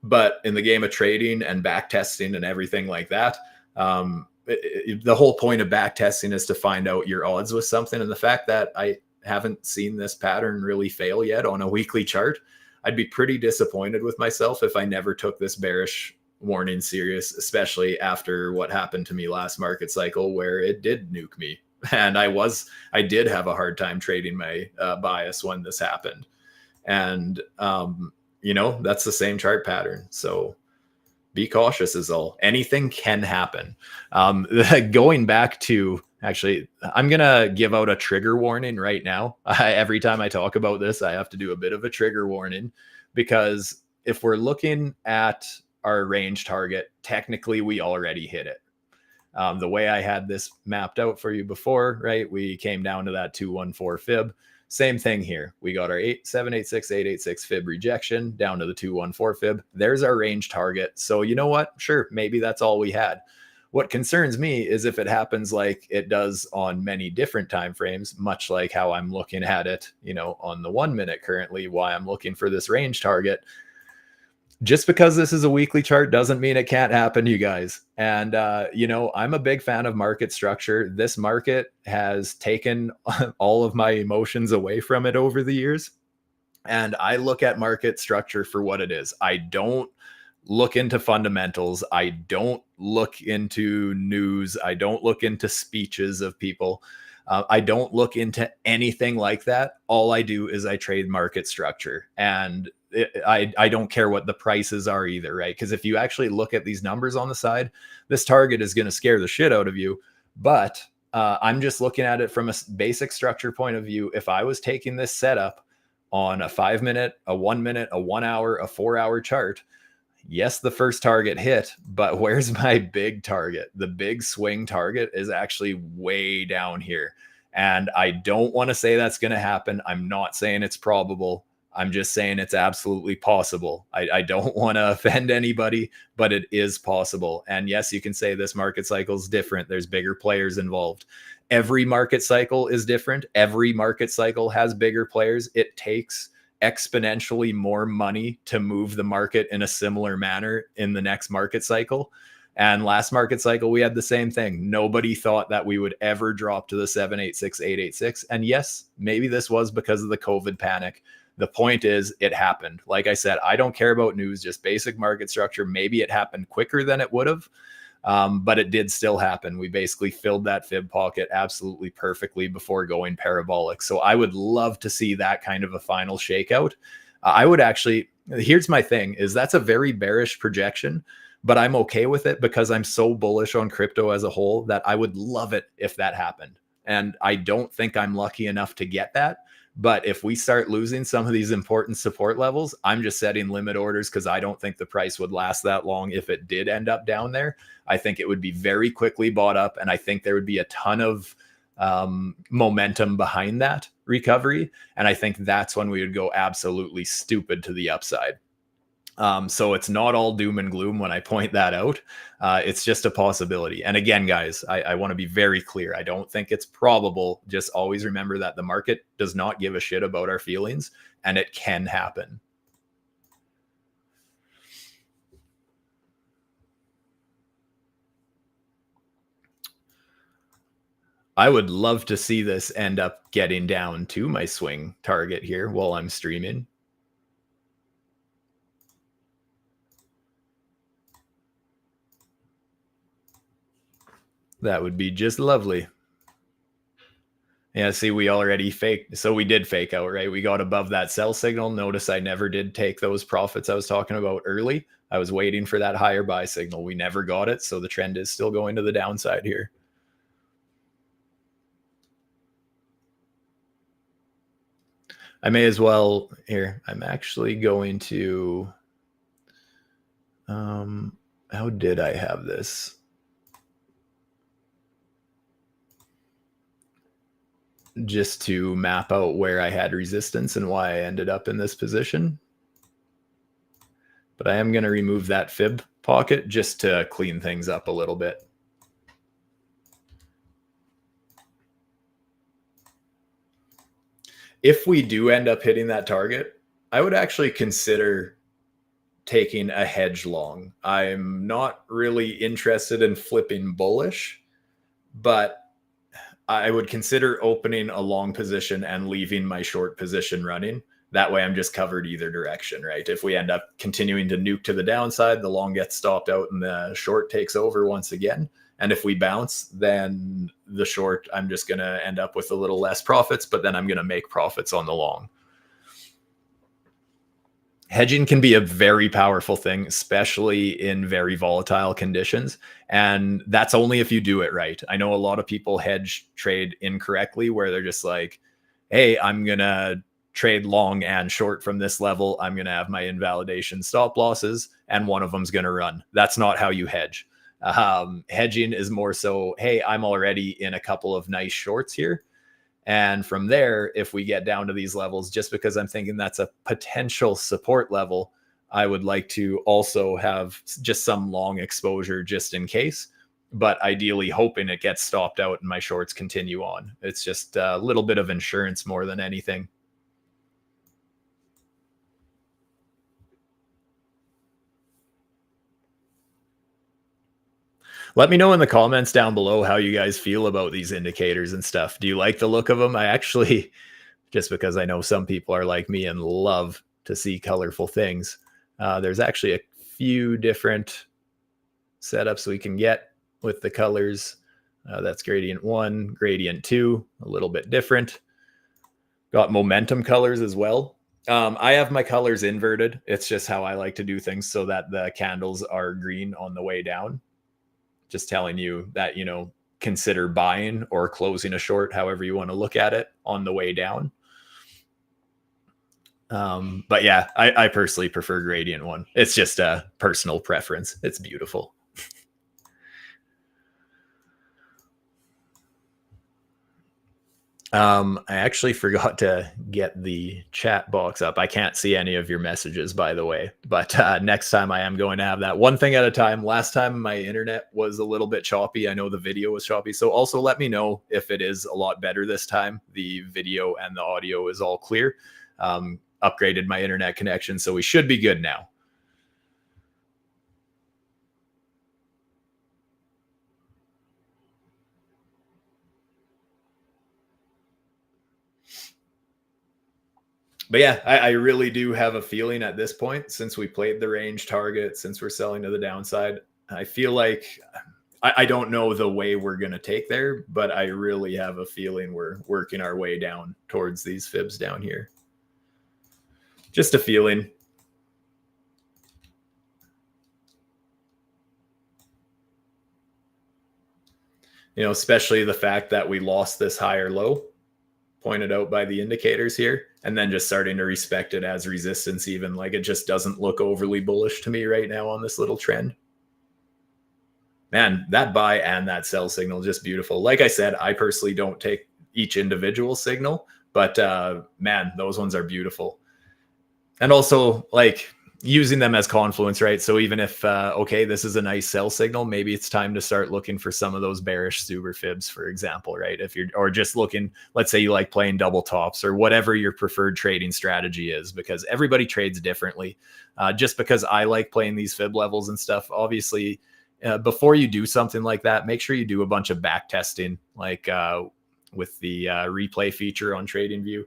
But in the game of trading and back testing and everything like that, the whole point of back testing is to find out your odds with something. And the fact that I haven't seen this pattern really fail yet on a weekly chart, I'd be pretty disappointed with myself if I never took this bearish warning serious, especially after what happened to me last market cycle where it did nuke me. And I did have a hard time trading my bias when this happened. And, that's the same chart pattern. So be cautious is all. Anything can happen. Going back to, actually, I'm going to give out a trigger warning right now. Every time I talk about this, I have to do a bit of a trigger warning, because if we're looking at our range target, technically we already hit it. The way I had this mapped out for you before, right? We came down to that 214 fib. Same thing here. We got our 786, 886 fib rejection down to the 214 fib. There's our range target. So you know what? Sure, maybe that's all we had. What concerns me is if it happens like it does on many different time frames, much like how I'm looking at it, on the 1 minute currently, why I'm looking for this range target. Just because this is a weekly chart doesn't mean it can't happen, you guys. And, I'm a big fan of market structure. This market has taken all of my emotions away from it over the years. And I look at market structure for what it is. I don't look into fundamentals. I don't look into news. I don't look into speeches of people. I don't look into anything like that. All I do is I trade market structure. And I don't care what the prices are either, right? Because if you actually look at these numbers on the side, this target is going to scare the shit out of you. But I'm just looking at it from a basic structure point of view. If I was taking this setup on a 5 minute, a 1 minute, a 1 hour, a 4 hour chart, yes, the first target hit, but where's my big target? The big swing target is actually way down here. And I don't want to say that's going to happen. I'm not saying it's probable. I'm just saying it's absolutely possible. I don't want to offend anybody, but it is possible. And yes, you can say this market cycle is different. There's bigger players involved. Every market cycle is different. Every market cycle has bigger players. It takes exponentially more money to move the market in a similar manner in the next market cycle. And last market cycle, we had the same thing. Nobody thought that we would ever drop to the 786, 886. And yes, maybe this was because of the COVID panic. The point is, it happened. Like I said, I don't care about news, just basic market structure. Maybe it happened quicker than it would have, but it did still happen. We basically filled that fib pocket absolutely perfectly before going parabolic. So I would love to see that kind of a final shakeout. I would actually, here's my thing, is that's a very bearish projection, but I'm okay with it because I'm so bullish on crypto as a whole that I would love it if that happened. And I don't think I'm lucky enough to get that. But if we start losing some of these important support levels, I'm just setting limit orders because I don't think the price would last that long if it did end up down there. I think it would be very quickly bought up, and I think there would be a ton of momentum behind that recovery. And I think that's when we would go absolutely stupid to the upside. So it's not all doom and gloom when I point that out. It's just a possibility. And again, guys, I want to be very clear. I don't think it's probable. Just always remember that the market does not give a shit about our feelings, and it can happen. I would love to see this end up getting down to my swing target here while I'm streaming. That would be just lovely. Yeah, see, we already faked. So we did fake out, right? We got above that sell signal. Notice I never did take those profits I was talking about early. I was waiting for that higher buy signal. We never got it. So the trend is still going to the downside here. I may as well here. I'm actually going to, how did I have this? Just to map out where I had resistance and why I ended up in this position. But I am going to remove that fib pocket just to clean things up a little bit. If we do end up hitting that target, I would actually consider taking a hedge long. I'm not really interested in flipping bullish, but I would consider opening a long position and leaving my short position running. That way I'm just covered either direction, right? If we end up continuing to nuke to the downside, the long gets stopped out and the short takes over once again. And if we bounce, then the short, I'm just going to end up with a little less profits, but then I'm going to make profits on the long. Hedging can be a very powerful thing, especially in very volatile conditions. And that's only if you do it right. I know a lot of people hedge trade incorrectly, where they're just like, hey, I'm going to trade long and short from this level. I'm going to have my invalidation stop losses, and one of them's going to run. That's not how you hedge. Hedging is more so, hey, I'm already in a couple of nice shorts here. And from there, if we get down to these levels, just because I'm thinking that's a potential support level, I would like to also have just some long exposure just in case, but ideally hoping it gets stopped out and my shorts continue on. It's just a little bit of insurance more than anything. Let me know in the comments down below how you guys feel about these indicators and stuff. Do you like the look of them? I actually, just because I know some people are like me and love to see colorful things. There's actually a few different setups we can get with the colors. That's gradient 1, gradient 2, a little bit different. Got momentum colors as well. I have my colors inverted. It's just how I like to do things so that the candles are green on the way down. Just telling you that, consider buying or closing a short, however you want to look at it, on the way down. But yeah, I personally prefer gradient 1. It's just a personal preference. It's beautiful. I actually forgot to get the chat box up. I can't see any of your messages, by the way, but next time I am going to have that. One thing at a time. Last time my internet was a little bit choppy. I know the video was choppy. So also let me know if it is a lot better this time. The video and the audio is all clear. Upgraded my internet connection, so we should be good now. But yeah, I really do have a feeling at this point, since we played the range target, since we're selling to the downside, I feel like I don't know the way we're going to take there, but I really have a feeling we're working our way down towards these fibs down here. Just a feeling. Especially the fact that we lost this higher low, pointed out by the indicators here, and then just starting to respect it as resistance even. Like it just doesn't look overly bullish to me right now on this little trend. Man, that buy and that sell signal, just beautiful. Like I said, I personally don't take each individual signal, but man, those ones are beautiful. And also like using them as confluence, right? So even if, okay, this is a nice sell signal, maybe it's time to start looking for some of those bearish super fibs, for example, right? If you're, or just looking, let's say you like playing double tops or whatever your preferred trading strategy is, because everybody trades differently. Just because I like playing these fib levels and stuff, obviously, before you do something like that, make sure you do a bunch of back testing, like with the replay feature on TradingView.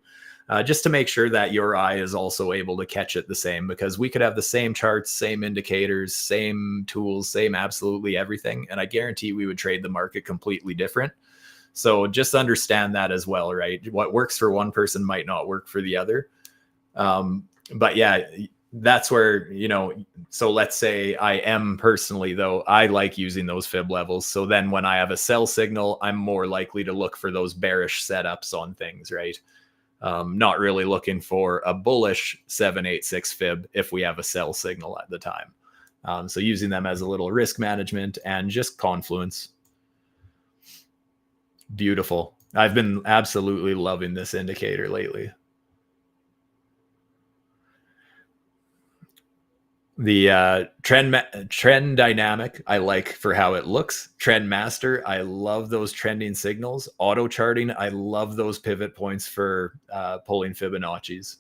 Just to make sure that your eye is also able to catch it the same, because we could have the same charts, same indicators, same tools, same absolutely everything. And I guarantee we would trade the market completely different. So just understand that as well, right? What works for one person might not work for the other. But yeah, that's where, you know, so let's say I am personally, though, I like using those fib levels. So then when I have a sell signal, I'm more likely to look for those bearish setups on things, right? Not really looking for a bullish 786 fib if we have a sell signal at the time. So using them as a little risk management and just confluence. Beautiful. I've been absolutely loving this indicator lately. The trend dynamic, I like for how it looks. Trend master, I love those trending signals. Auto charting, I love those pivot points for pulling Fibonacci's.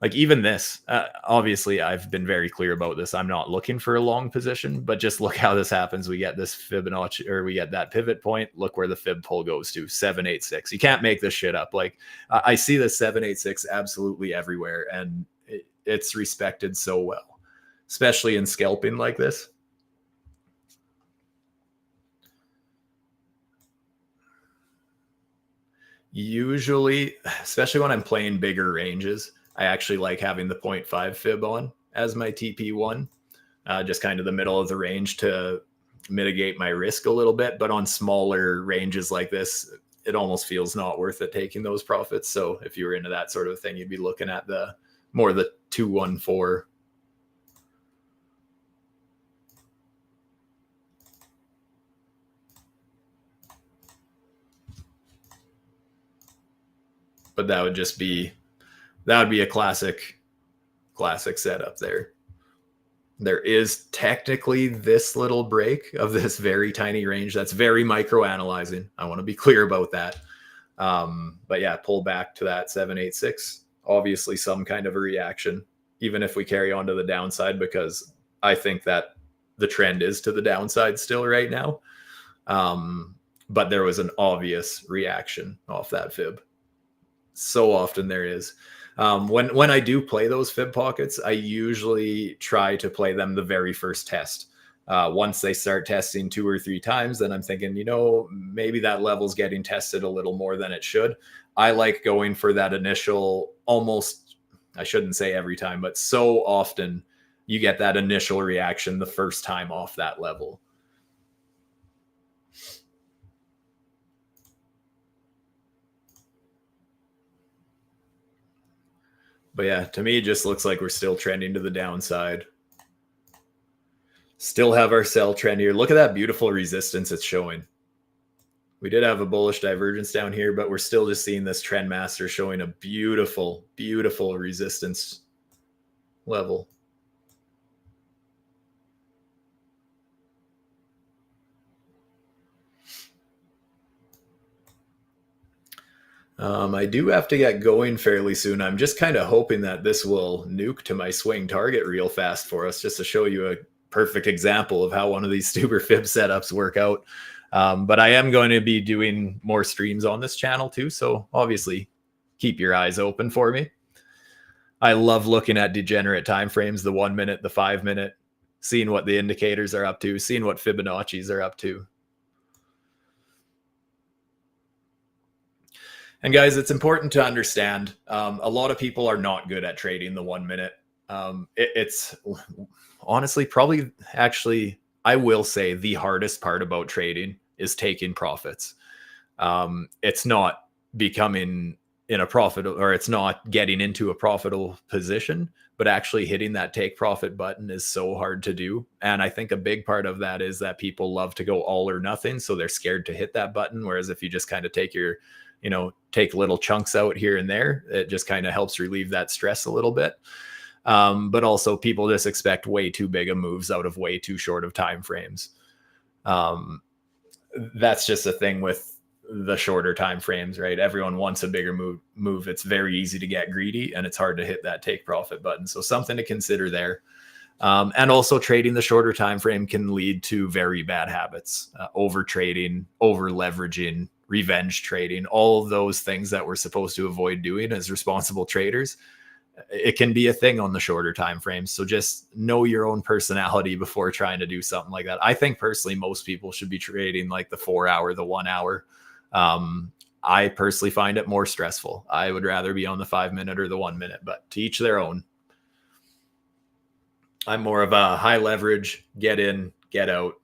Like even this, obviously I've been very clear about this. I'm not looking for a long position, but just look how this happens. We get this Fibonacci, or we get that pivot point. Look where the fib pull goes to, 786. You can't make this shit up. Like I see the 786 absolutely everywhere, and it's respected so well, especially in scalping like this. Usually, especially when I'm playing bigger ranges, I actually like having the 0.5 fib on as my TP1, just kind of the middle of the range to mitigate my risk a little bit. But on smaller ranges like this, it almost feels not worth it taking those profits. So if you were into that sort of thing, you'd be looking at the 214. But that would be a classic setup there. There is technically this little break of this very tiny range. That's very micro analyzing. I want to be clear about that. But yeah, pull back to that 786. Obviously some kind of a reaction, even if we carry on to the downside, because I think that the trend is to the downside still right now. But there was an obvious reaction off that fib. So often there is. When I do play those fib pockets, I usually try to play them the very first test. Once they start testing 2 or 3 times, then I'm thinking, you know, maybe that level's getting tested a little more than it should. I like going for that initial, almost, I shouldn't say every time, but so often you get that initial reaction the first time off that level. But yeah, to me, it just looks like we're still trending to the downside. Still have our sell trend here. Look at that beautiful resistance it's showing. We did have a bullish divergence down here, but we're still just seeing this trend master showing a beautiful, beautiful resistance level. I do have to get going fairly soon. I'm just kind of hoping that this will nuke to my swing target real fast for us, just to show you a perfect example of how one of these super fib setups work out. But I am going to be doing more streams on this channel too, so obviously keep your eyes open for me. I love looking at degenerate timeframes, the 1 minute, the 5 minute, seeing what the indicators are up to, seeing what Fibonacci's are up to. And guys, it's important to understand, a lot of people are not good at trading the 1 minute. It's honestly probably, actually, I will say the hardest part about trading is taking profits. It's not becoming in a profit, or it's not getting into a profitable position, but actually hitting that take profit button is so hard to do. And I think a big part of that is that people love to go all or nothing. So they're scared to hit that button. Whereas if you just kind of take your, take little chunks out here and there, it just kind of helps relieve that stress a little bit. But also people just expect way too big of moves out of way too short of time frames. That's just a thing with the shorter time frames, right? Everyone wants a bigger move. It's very easy to get greedy, and it's hard to hit that take profit button. So something to consider there. And also trading the shorter time frame can lead to very bad habits, over trading, over leveraging, revenge trading, all of those things that we're supposed to avoid doing as responsible traders. It can be a thing on the shorter time frames. So just know your own personality before trying to do something like that. I think personally, most people should be trading like the 4 hour, the 1 hour. I personally find it more stressful. I would rather be on the 5 minute or the 1 minute, but to each their own. I'm more of a high leverage, get in, get out,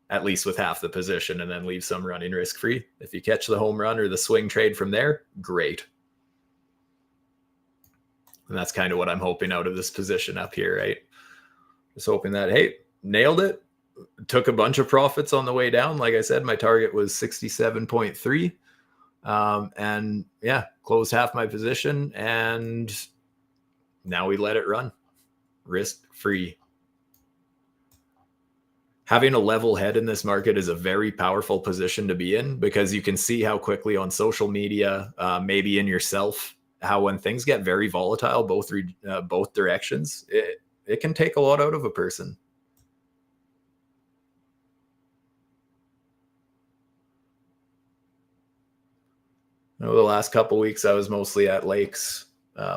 at least with half the position, and then leave some running risk free. If you catch the home run or the swing trade from there, great. And that's kind of what I'm hoping out of this position up here, right? Just hoping that, hey, nailed it. Took a bunch of profits on the way down. Like I said, my target was 67.3. And yeah, closed half my position. And now we let it run risk free. Having a level head in this market is a very powerful position to be in, because you can see how quickly on social media, maybe in yourself, how when things get very volatile, both directions, it can take a lot out of a person. The last couple of weeks, I was mostly at lakes.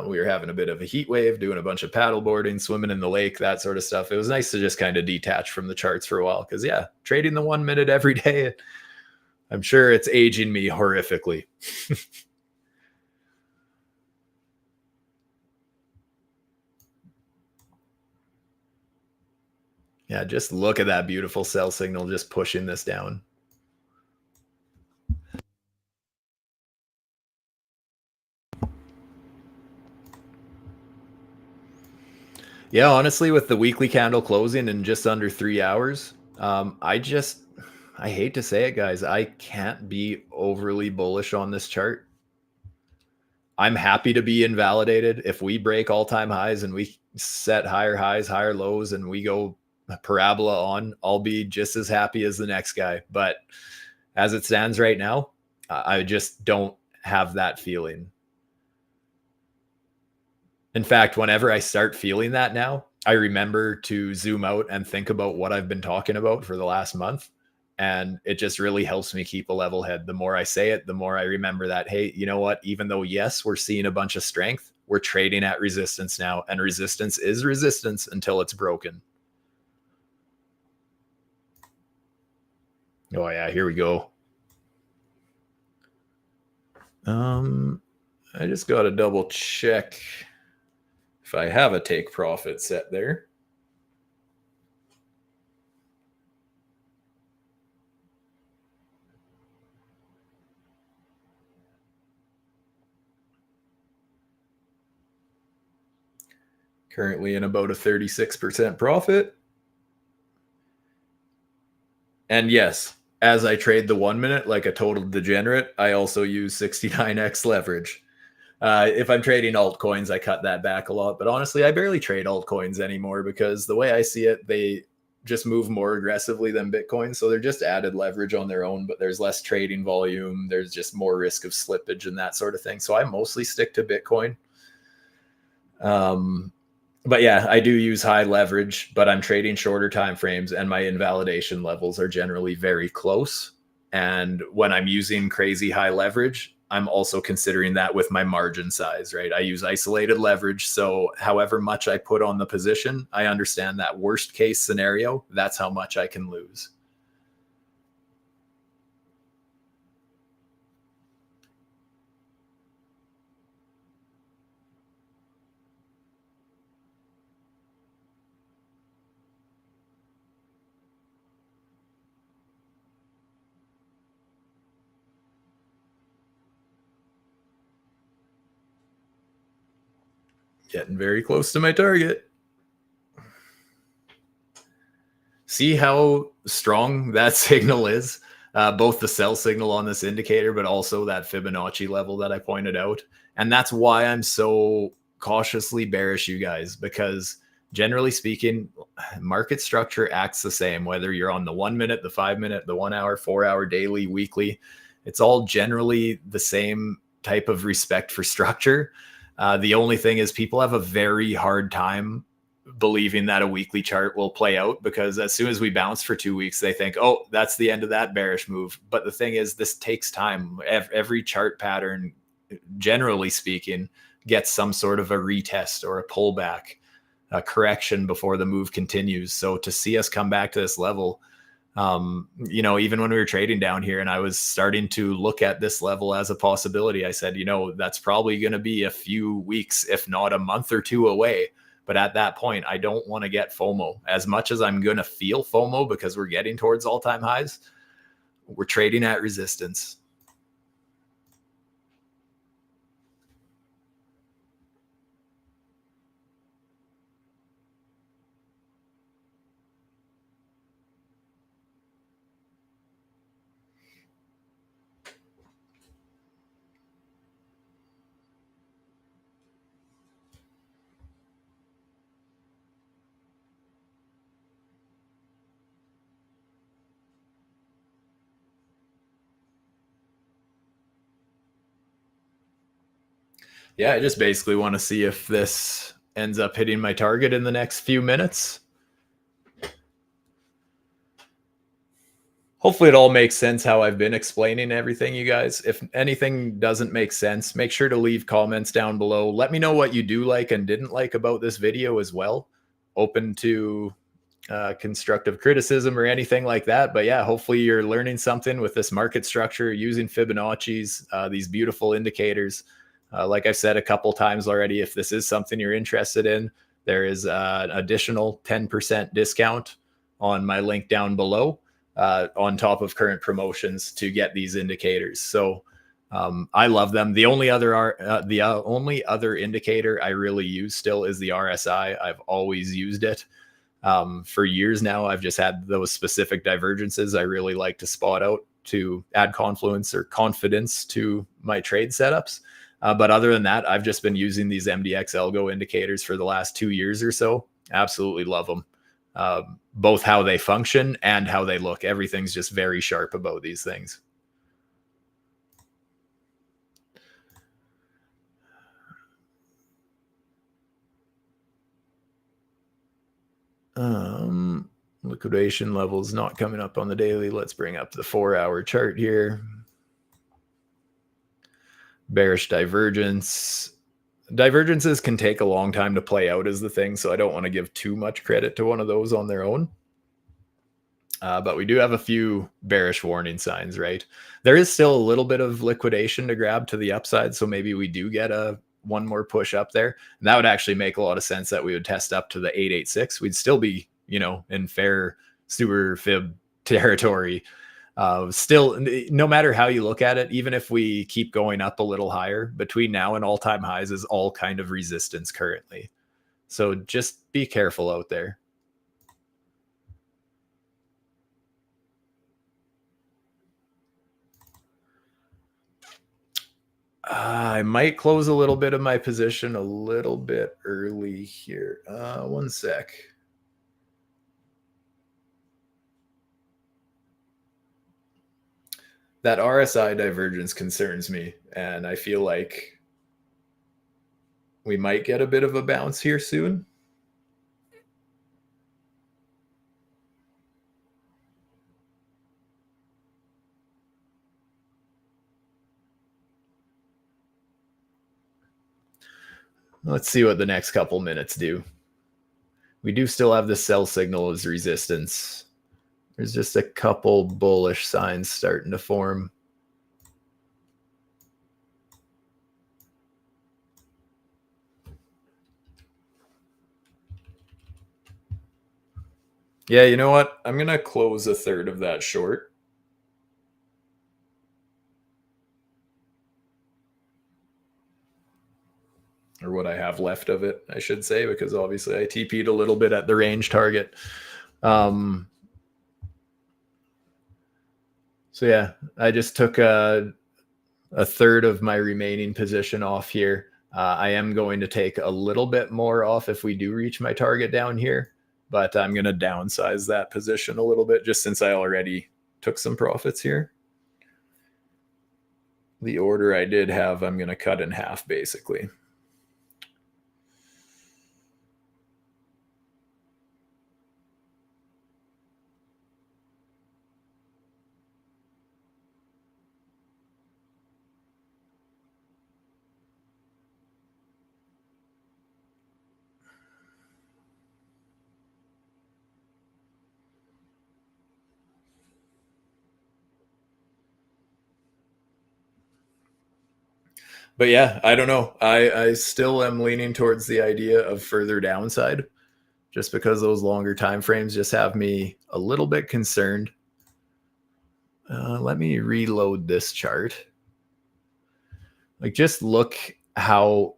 We were having a bit of a heat wave, doing a bunch of paddle boarding, swimming in the lake, that sort of stuff. It was nice to just kind of detach from the charts for a while, because yeah, trading the 1 minute every day, I'm sure it's aging me horrifically. Yeah, just look at that beautiful sell signal just pushing this down. Yeah, honestly, with the weekly candle closing in just under 3 hours, I hate to say it, guys, I can't be overly bullish on this chart. I'm happy to be invalidated. If we break all-time highs and we set higher highs, higher lows, and we go parabola on, I'll be just as happy as the next guy. But as it stands right now, I just don't have that feeling. In fact, whenever I start feeling that now, I remember to zoom out and think about what I've been talking about for the last month. And it just really helps me keep a level head. The more I say it, the more I remember that, hey, you know what? Even though, yes, we're seeing a bunch of strength, we're trading at resistance now. And resistance is resistance until it's broken. Oh, yeah, here we go. I just got to double check if I have a take profit set there. Currently in about a 36% profit. And yes, as I trade the 1 minute like a total degenerate, I also use 69x leverage. If I'm trading altcoins, I cut that back a lot. But honestly, I barely trade altcoins anymore, because the way I see it, they just move more aggressively than Bitcoin. So they're just added leverage on their own, but there's less trading volume. There's just more risk of slippage and that sort of thing. So I mostly stick to Bitcoin. But yeah, I do use high leverage, but I'm trading shorter time frames, and my invalidation levels are generally very close. And when I'm using crazy high leverage, I'm also considering that with my margin size, right? I use isolated leverage. So however much I put on the position, I understand that worst case scenario, that's how much I can lose. Getting very close to my target. See how strong that signal is? Both the sell signal on this indicator, but also that Fibonacci level that I pointed out. And that's why I'm so cautiously bearish, you guys, because generally speaking, market structure acts the same, whether you're on the 1 minute, the 5 minute, the 1 hour, 4 hour, daily, weekly. It's all generally the same type of respect for structure. The only thing is people have a very hard time believing that a weekly chart will play out, because as soon as we bounce for 2 weeks, they think, oh, that's the end of that bearish move. But the thing is, this takes time. Every chart pattern, generally speaking, gets some sort of a retest or a pullback, a correction before the move continues. So to see us come back to this level, even when we were trading down here and I was starting to look at this level as a possibility, I said, that's probably going to be a few weeks, if not a month or two away. But at that point, I don't want to get FOMO. As much as I'm going to feel FOMO because we're getting towards all-time highs, we're trading at resistance. Yeah, I just basically want to see if this ends up hitting my target in the next few minutes. Hopefully it all makes sense how I've been explaining everything, you guys. If anything doesn't make sense, make sure to leave comments down below. Let me know what you do like and didn't like about this video as well. Open to constructive criticism or anything like that. But yeah, hopefully you're learning something with this market structure using Fibonacci's, these beautiful indicators. Like I've said a couple times already, if this is something you're interested in, there is an additional 10% discount on my link down below, on top of current promotions to get these indicators. So I love them. The only other indicator I really use still is the RSI. I've always used it. For years now, I've just had those specific divergences I really like to spot out to add confluence or confidence to my trade setups. But other than that, I've just been using these MDX ALGO indicators for the last 2 years or so. Absolutely love them. Both how they function and how they look. Everything's just very sharp about these things. Liquidation levels not coming up on the daily. Let's bring up the 4-hour chart here. Bearish divergence. Divergences can take a long time to play out is the thing, so I don't want to give too much credit to one of those on their own. But we do have a few bearish warning signs, right? There is still a little bit of liquidation to grab to the upside, so maybe we do get one more push up there. And that would actually make a lot of sense that we would test up to the 886. We'd still be, in fair super fib territory. Still, no matter how you look at it, even if we keep going up a little higher, between now and all-time highs is all kind of resistance currently. So just be careful out there. I might close a little bit of my position a little bit early here. One sec. That RSI divergence concerns me, and I feel like we might get a bit of a bounce here soon. Let's see what the next couple minutes do. We do still have the sell signal as resistance. There's just a couple bullish signs starting to form. Yeah, you know what? I'm going to close a third of that short. or what I have left of it, I should say, because obviously I TP'd a little bit at the range target. So yeah, I just took a third of my remaining position off here. I am going to take a little bit more off if we do reach my target down here, but I'm going to downsize that position a little bit just since I already took some profits here. The order I did have, I'm going to cut in half basically. But yeah, I don't know. I still am leaning towards the idea of further downside, just because those longer time frames just have me a little bit concerned. Let me reload this chart. Like, just look how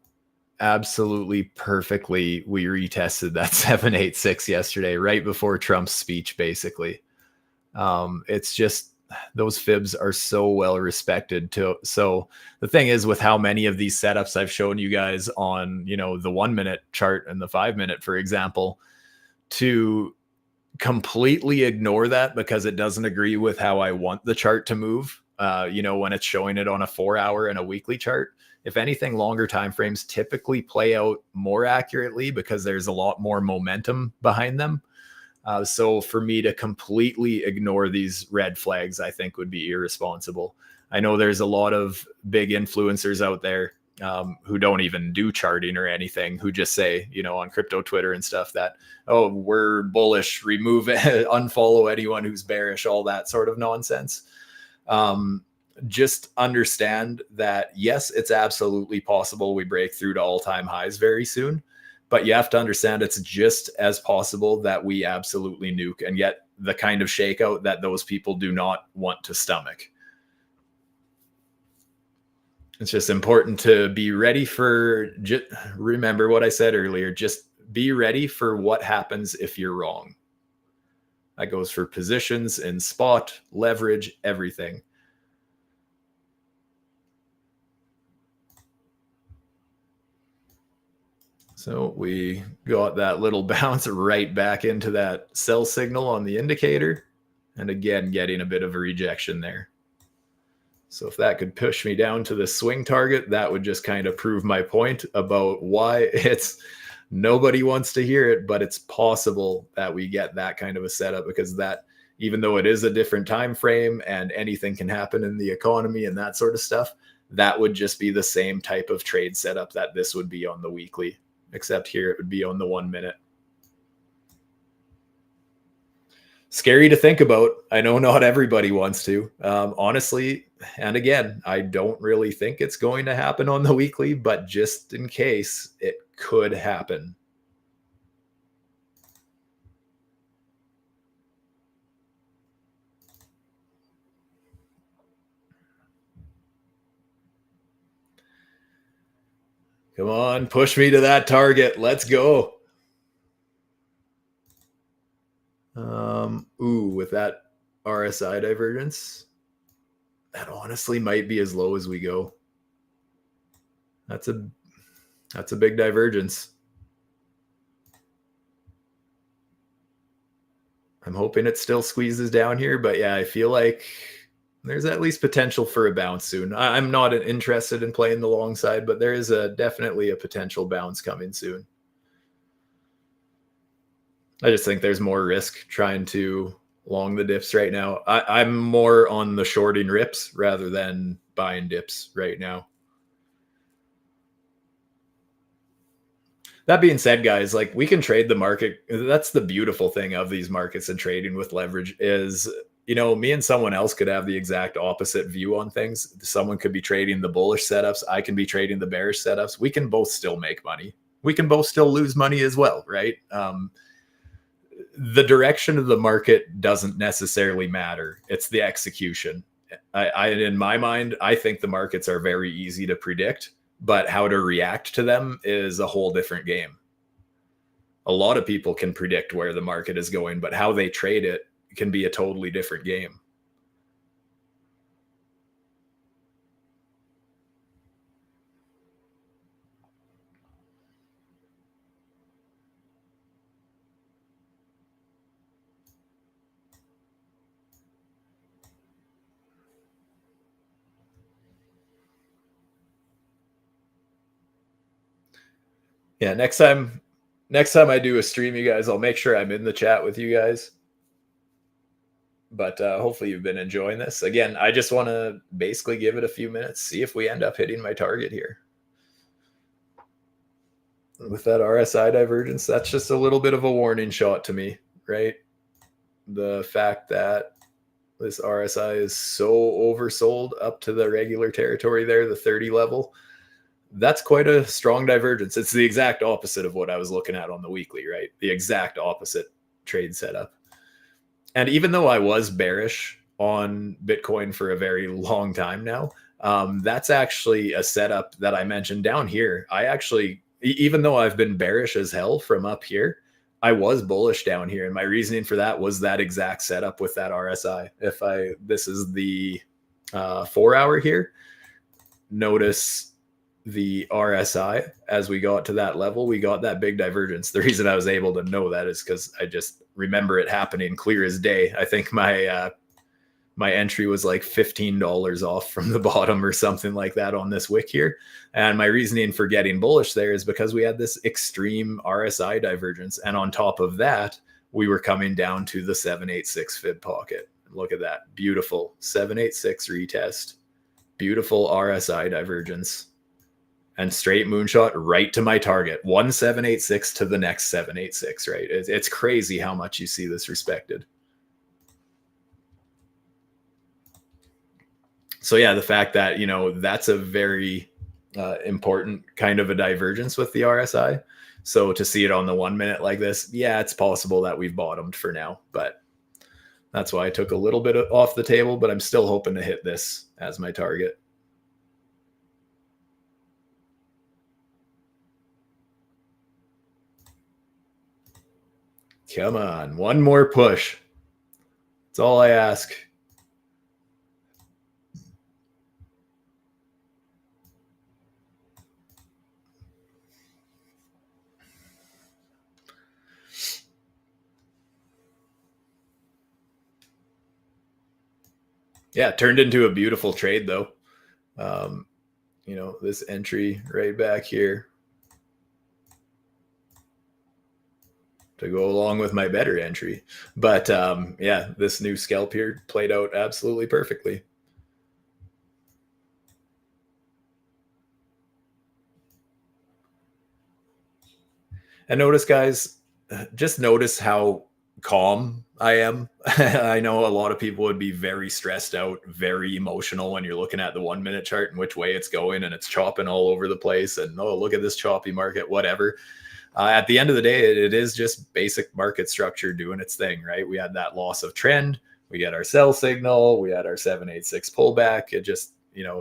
absolutely perfectly we retested that 786 yesterday, right before Trump's speech, basically. It's just, those fibs are so well respected too. So the thing is, with how many of these setups I've shown you guys on, the 1 minute chart and the 5 minute, for example, to completely ignore that because it doesn't agree with how I want the chart to move. When it's showing it on a 4 hour and a weekly chart, if anything, longer time frames typically play out more accurately because there's a lot more momentum behind them. So for me to completely ignore these red flags, I think would be irresponsible. I know there's a lot of big influencers out there who don't even do charting or anything, who just say, on crypto Twitter and stuff that, oh, we're bullish, remove, unfollow anyone who's bearish, all that sort of nonsense. Just understand that, yes, it's absolutely possible we break through to all-time highs very soon. But you have to understand it's just as possible that we absolutely nuke and get the kind of shakeout that those people do not want to stomach. It's just important to be ready for, remember what I said earlier, just be ready for what happens if you're wrong. That goes for positions in spot, leverage, everything. So we got that little bounce right back into that sell signal on the indicator. And again, getting a bit of a rejection there. So if that could push me down to the swing target, that would just kind of prove my point about why nobody wants to hear it, but it's possible that we get that kind of a setup, because that, even though it is a different time frame and anything can happen in the economy and that sort of stuff, that would just be the same type of trade setup that this would be on the weekly. Except here it would be on the 1 minute. Scary to think about. I know not everybody wants to. Honestly, and again, I don't really think it's going to happen on the weekly, but just in case, it could happen. Come on, push me to that target. Let's go. With that RSI divergence, that honestly might be as low as we go. That's a big divergence. I'm hoping it still squeezes down here, but yeah, I feel like there's at least potential for a bounce soon. I'm not interested in playing the long side, but there is definitely a potential bounce coming soon. I just think there's more risk trying to long the dips right now. I'm more on the shorting rips rather than buying dips right now. That being said, guys, like, we can trade the market. That's the beautiful thing of these markets and trading with leverage is, me and someone else could have the exact opposite view on things. Someone could be trading the bullish setups. I can be trading the bearish setups. We can both still make money. We can both still lose money as well, right? The direction of the market doesn't necessarily matter. It's the execution. In my mind, I think the markets are very easy to predict. but how to react to them is a whole different game. A lot of people can predict where the market is going, but how they trade it can be a totally different game. Yeah, next time I do a stream, you guys, I'll make sure I'm in the chat with you guys. But hopefully you've been enjoying this. Again, I just want to basically give it a few minutes, see if we end up hitting my target here. With that RSI divergence, that's just a little bit of a warning shot to me, right? The fact that this RSI is so oversold up to the regular territory there, the 30 level, that's quite a strong divergence. It's the exact opposite of what I was looking at on the weekly, right? The exact opposite trade setup. And even though I was bearish on Bitcoin for a very long time now, that's actually a setup that I mentioned down here. I actually, even though I've been bearish as hell from up here, I was bullish down here. And my reasoning for that was that exact setup with that RSI. This is the 4 hour here, notice the RSI, as we got to that level, we got that big divergence. The reason I was able to know that is because I just remember it happening clear as day. I think my entry was like $15 off from the bottom or something like that on this wick here. And my reasoning for getting bullish there is because we had this extreme RSI divergence. And on top of that, we were coming down to the 786 fib pocket. Look at that. Beautiful 786 retest. Beautiful RSI divergence. And straight moonshot right to my target, 1786 to the next 786, right? It's crazy how much you see this respected. So yeah, the fact that, that's a very important kind of a divergence with the RSI. So to see it on the 1 minute like this, yeah, it's possible that we've bottomed for now, but that's why I took a little bit off the table, but I'm still hoping to hit this as my target. Come on, one more push. That's all I ask. Yeah, it turned into a beautiful trade though. This entry right back here to go along with my better entry. But yeah, this new scalp here played out absolutely perfectly. And notice, guys, just notice how calm I am. I know a lot of people would be very stressed out, very emotional when you're looking at the 1 minute chart and which way it's going and it's chopping all over the place. And oh, look at this choppy market, whatever. At the end of the day, it is just basic market structure doing its thing, right? We had that loss of trend. We had our sell signal. We had our 786 pullback. It just,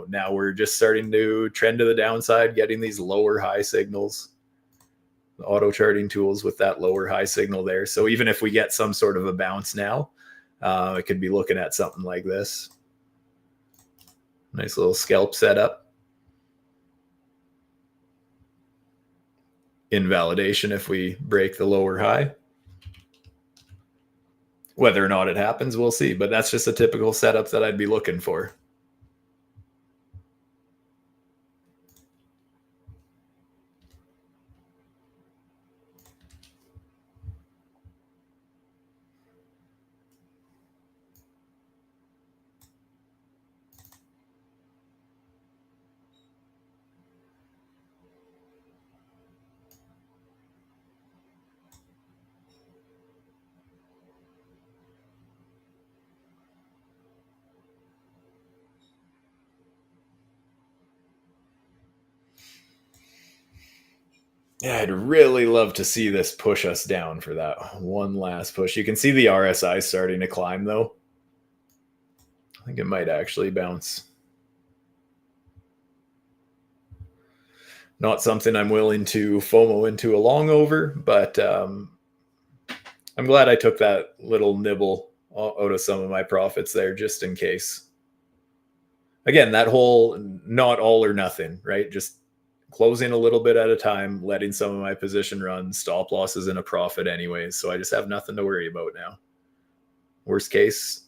now we're just starting to trend to the downside, getting these lower high signals. The auto charting tools with that lower high signal there. So even if we get some sort of a bounce now, it could be looking at something like this. Nice little scalp setup. Invalidation if we break the lower high. Whether or not it happens, we'll see. But that's just a typical setup that I'd be looking for. Yeah, I'd really love to see this push us down for that one last push. You can see the RSI starting to climb, though. I think it might actually bounce. Not something I'm willing to FOMO into a long over, but I'm glad I took that little nibble out of some of my profits there just in case. Again, that whole not all or nothing, right? Just closing a little bit at a time, letting some of my position run, stop losses in a profit anyways. So I just have nothing to worry about now. Worst case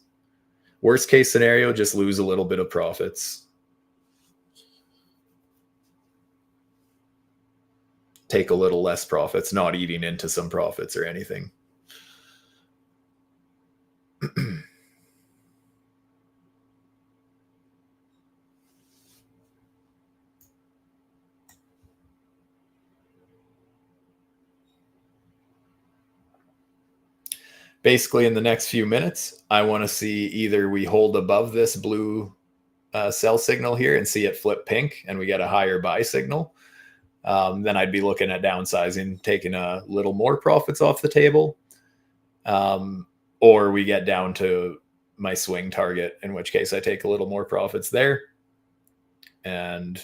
scenario, just lose a little bit of profits. Take a little less profits, not eating into some profits or anything. Basically, in the next few minutes, I want to see either we hold above this blue sell signal here and see it flip pink and we get a higher buy signal. Then I'd be looking at downsizing, taking a little more profits off the table. Or we get down to my swing target, in which case I take a little more profits there. And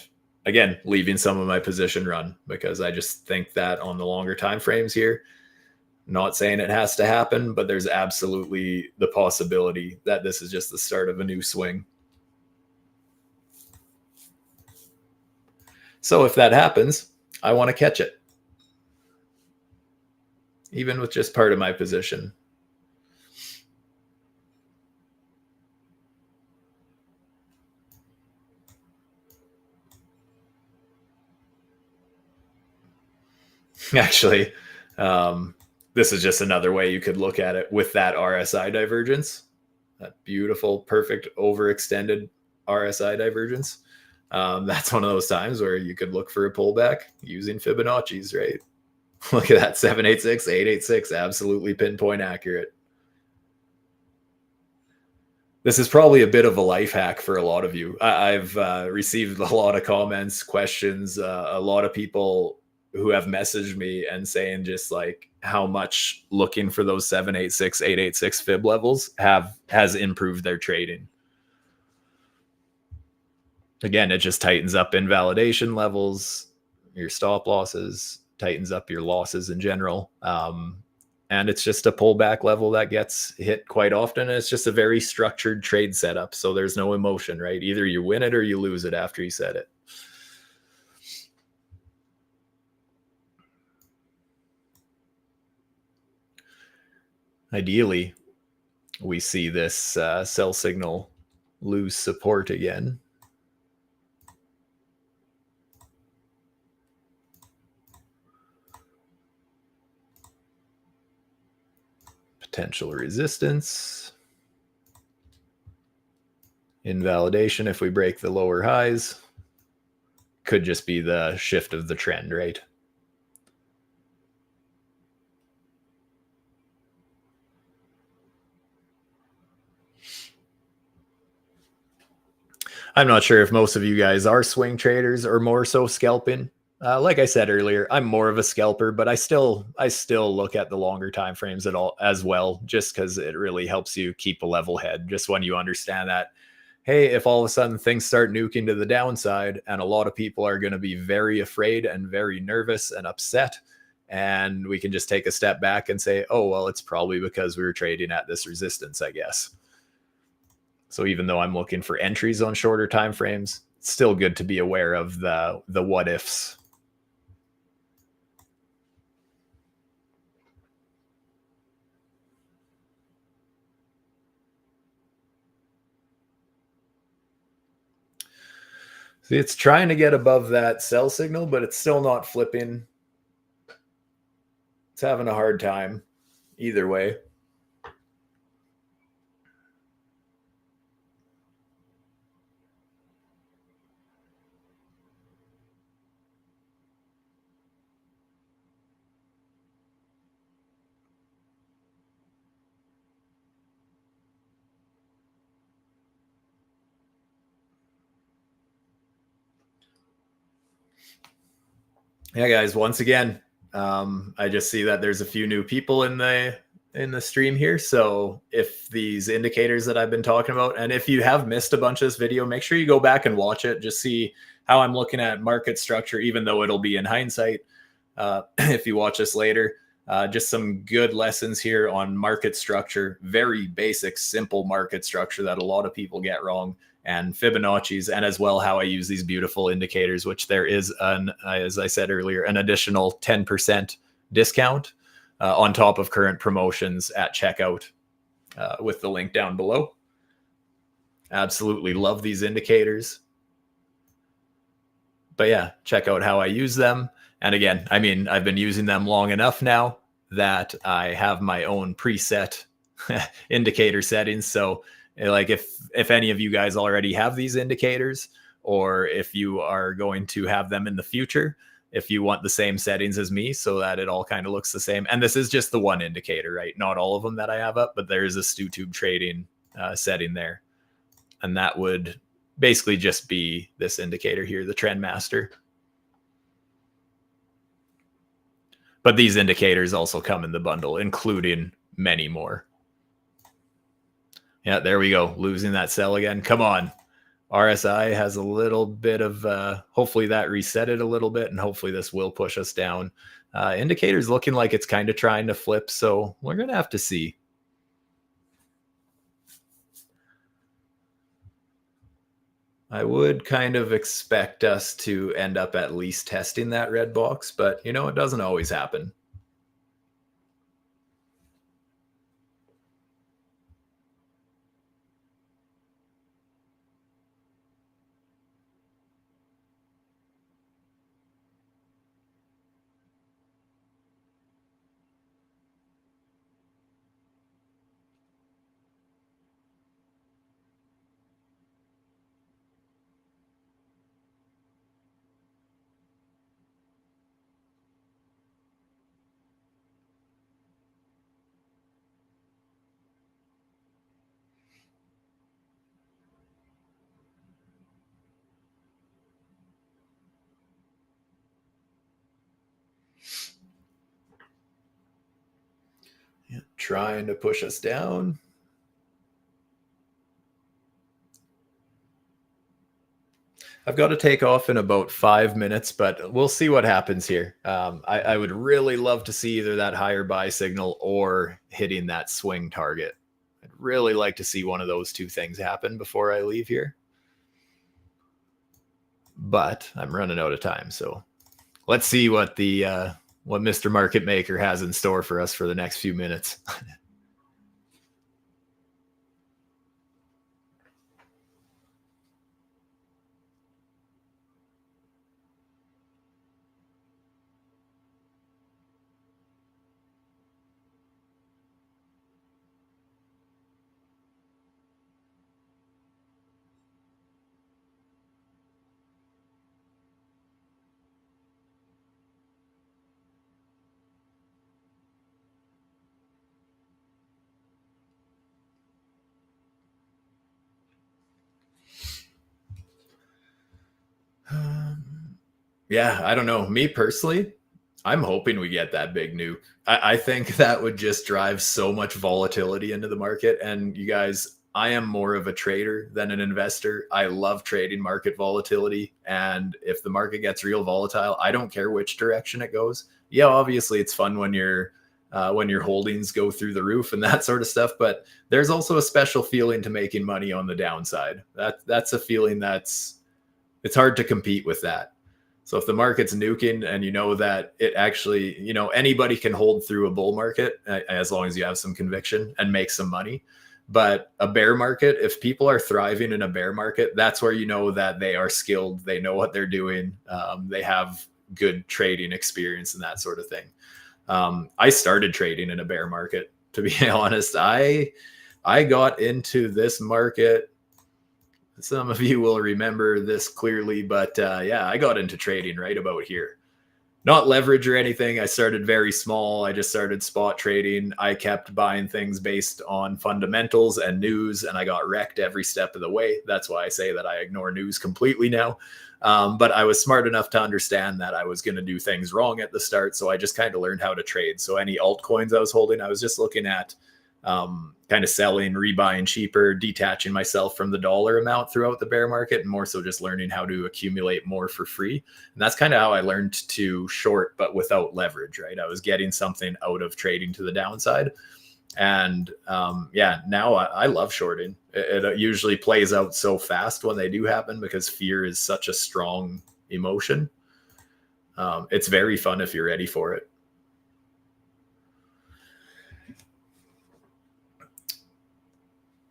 again, leaving some of my position run because I just think that on the longer time frames here, not saying it has to happen, but there's absolutely the possibility that this is just the start of a new swing. So if that happens, I want to catch it, even with just part of my position. Actually, this is just another way you could look at it with that RSI divergence, that beautiful, perfect, overextended RSI divergence. That's one of those times where you could look for a pullback using Fibonacci's, right? Look at that, 786, 886, absolutely pinpoint accurate. This is probably a bit of a life hack for a lot of you. I've received a lot of comments, questions, a lot of people who have messaged me and saying just like how much looking for those 786, 886 fib levels has improved their trading. Again, it just tightens up invalidation levels, your stop losses, tightens up your losses in general. And it's just a pullback level that gets hit quite often. And it's just a very structured trade setup. So there's no emotion, right? Either you win it or you lose it after you set it. Ideally, we see this sell signal lose support again. Potential resistance. Invalidation if we break the lower highs. Could just be the shift of the trend, right? I'm not sure if most of you guys are swing traders or more so scalping. Like I said earlier, I'm more of a scalper, but I still look at the longer time frames at all as well, just because it really helps you keep a level head. Just when you understand that, hey, if all of a sudden things start nuking to the downside, and a lot of people are going to be very afraid and very nervous and upset, and we can just take a step back and say, oh well, it's probably because we were trading at this resistance, I guess. So even though I'm looking for entries on shorter time frames, it's still good to be aware of the what ifs. See, it's trying to get above that sell signal, but it's still not flipping. It's having a hard time either way. Yeah, guys, once again, I just see that there's a few new people in the in the stream here. So if these indicators that I've been talking about, and if you have missed a bunch of this video, make sure you go back and watch it. Just see how I'm looking at market structure, even though it'll be in hindsight. If you watch this later, just some good lessons here on market structure, very basic, simple market structure that a lot of people get wrong, and Fibonacci's, and as well how I use these beautiful indicators, which there is, as I said earlier, an additional 10% discount on top of current promotions at checkout with the link down below. Absolutely love these indicators. But yeah, check out how I use them. And again, I mean, I've been using them long enough now that I have my own preset indicator settings. So like if any of you guys already have these indicators, or if you are going to have them in the future, if you want the same settings as me so that it all kind of looks the same. And this is just the one indicator, right? Not all of them that I have up, but there is a Stu Trading setting there. And that would basically just be this indicator here, the Trend Master. But these indicators also come in the bundle, including many more. Yeah, there we go. Losing that sell again. Come on. RSI has a little bit of, hopefully that reset it a little bit, and hopefully this will push us down. Indicators looking like it's kind of trying to flip, so we're going to have to see. I would kind of expect us to end up at least testing that red box, but you know, it doesn't always happen. Yeah, trying to push us down. I've got to take off in about 5 minutes, but we'll see what happens here. I would really love to see either that higher buy signal or hitting that swing target. I'd really like to see one of those two things happen before I leave here. But I'm running out of time, so let's see what the what Mr. Market Maker has in store for us for the next few minutes. Yeah, I don't know. Me personally, I'm hoping we get that big nuke. I think that would just drive so much volatility into the market. And you guys, I am more of a trader than an investor. I love trading market volatility. And if the market gets real volatile, I don't care which direction it goes. Yeah, obviously it's fun when your holdings go through the roof and that sort of stuff. But there's also a special feeling to making money on the downside. That's a feeling it's hard to compete with that. So if the market's nuking and you know that it actually, you know, anybody can hold through a bull market as long as you have some conviction and make some money. But a bear market, if people are thriving in a bear market, that's where you know that they are skilled. They know what they're doing. They have good trading experience and that sort of thing. I started trading in a bear market, to be honest. I got into this market. Some of you will remember this clearly, but yeah, I got into trading right about here. not leverage or anything. I started very small. I just started spot trading. I kept buying things based on fundamentals and news, and I got wrecked every step of the way. That's why I say that I ignore news completely now. But I was smart enough to understand that I was going to do things wrong at the start. So I just kind of learned how to trade. So any altcoins I was holding, I was just looking at kind of selling, rebuying cheaper, detaching myself from the dollar amount throughout the bear market, and more so just learning how to accumulate more for free. And that's kind of how I learned to short, but without leverage, right? I was getting something out of trading to the downside. And yeah, now I love shorting. It usually plays out so fast when they do happen because fear is such a strong emotion. It's very fun if you're ready for it.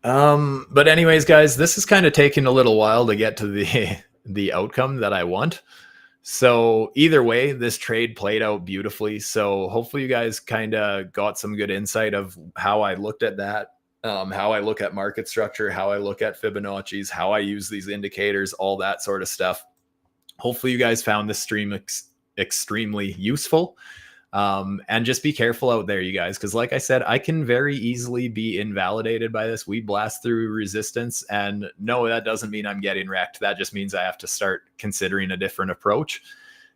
But anyways, guys, this is kind of taking a little while to get to the outcome that I want. So either way, this trade played out beautifully. So hopefully you guys kind of got some good insight of how I looked at that, how I look at market structure, how I look at Fibonacci's, how I use these indicators, all that sort of stuff. Hopefully you guys found this stream extremely useful. And just be careful out there, you guys, because like I said, I can very easily be invalidated by this. We blast through resistance, and no, that doesn't mean I'm getting wrecked. That just means I have to start considering a different approach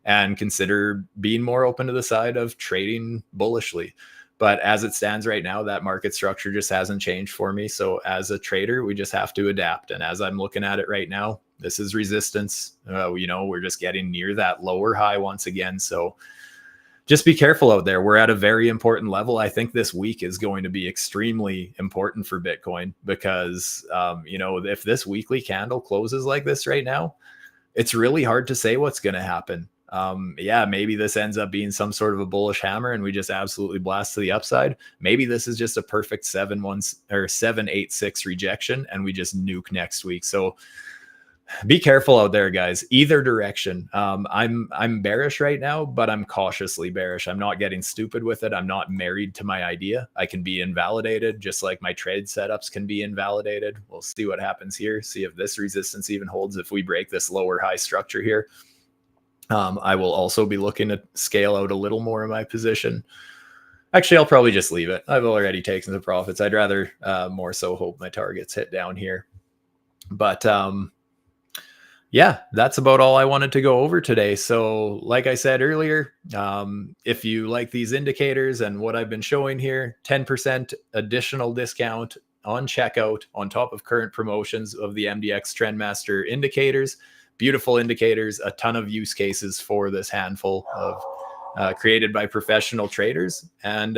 and consider being more open to the side of trading bullishly. But as it stands right now, that market structure just hasn't changed for me. So as a trader, we just have to adapt. And as I'm looking at it right now, this is resistance. We're just getting near that lower high once again. So just be careful out there. We're at a very important level. I think this week is going to be extremely important for Bitcoin because, if this weekly candle closes like this right now, it's really hard to say what's going to happen. Maybe this ends up being some sort of a bullish hammer and we just absolutely blast to the upside. Maybe this is just a perfect 7-8-6 rejection and we just nuke next week. So be careful out there, guys. Either direction. I'm bearish right now, but I'm cautiously bearish. I'm not getting stupid with it. I'm not married to my idea. I can be invalidated, just like my trade setups can be invalidated. We'll see what happens here. See if this resistance even holds. If we break this lower high structure here, I will also be looking to scale out a little more in my position. Actually, I'll probably just leave it. I've already taken the profits. I'd rather more so hope my targets hit down here. But yeah, that's about all I wanted to go over today. So like I said earlier, if you like these indicators and what I've been showing here, 10% additional discount on checkout on top of current promotions of the MDX Trendmaster indicators. Beautiful indicators, a ton of use cases for this handful of created by professional traders. And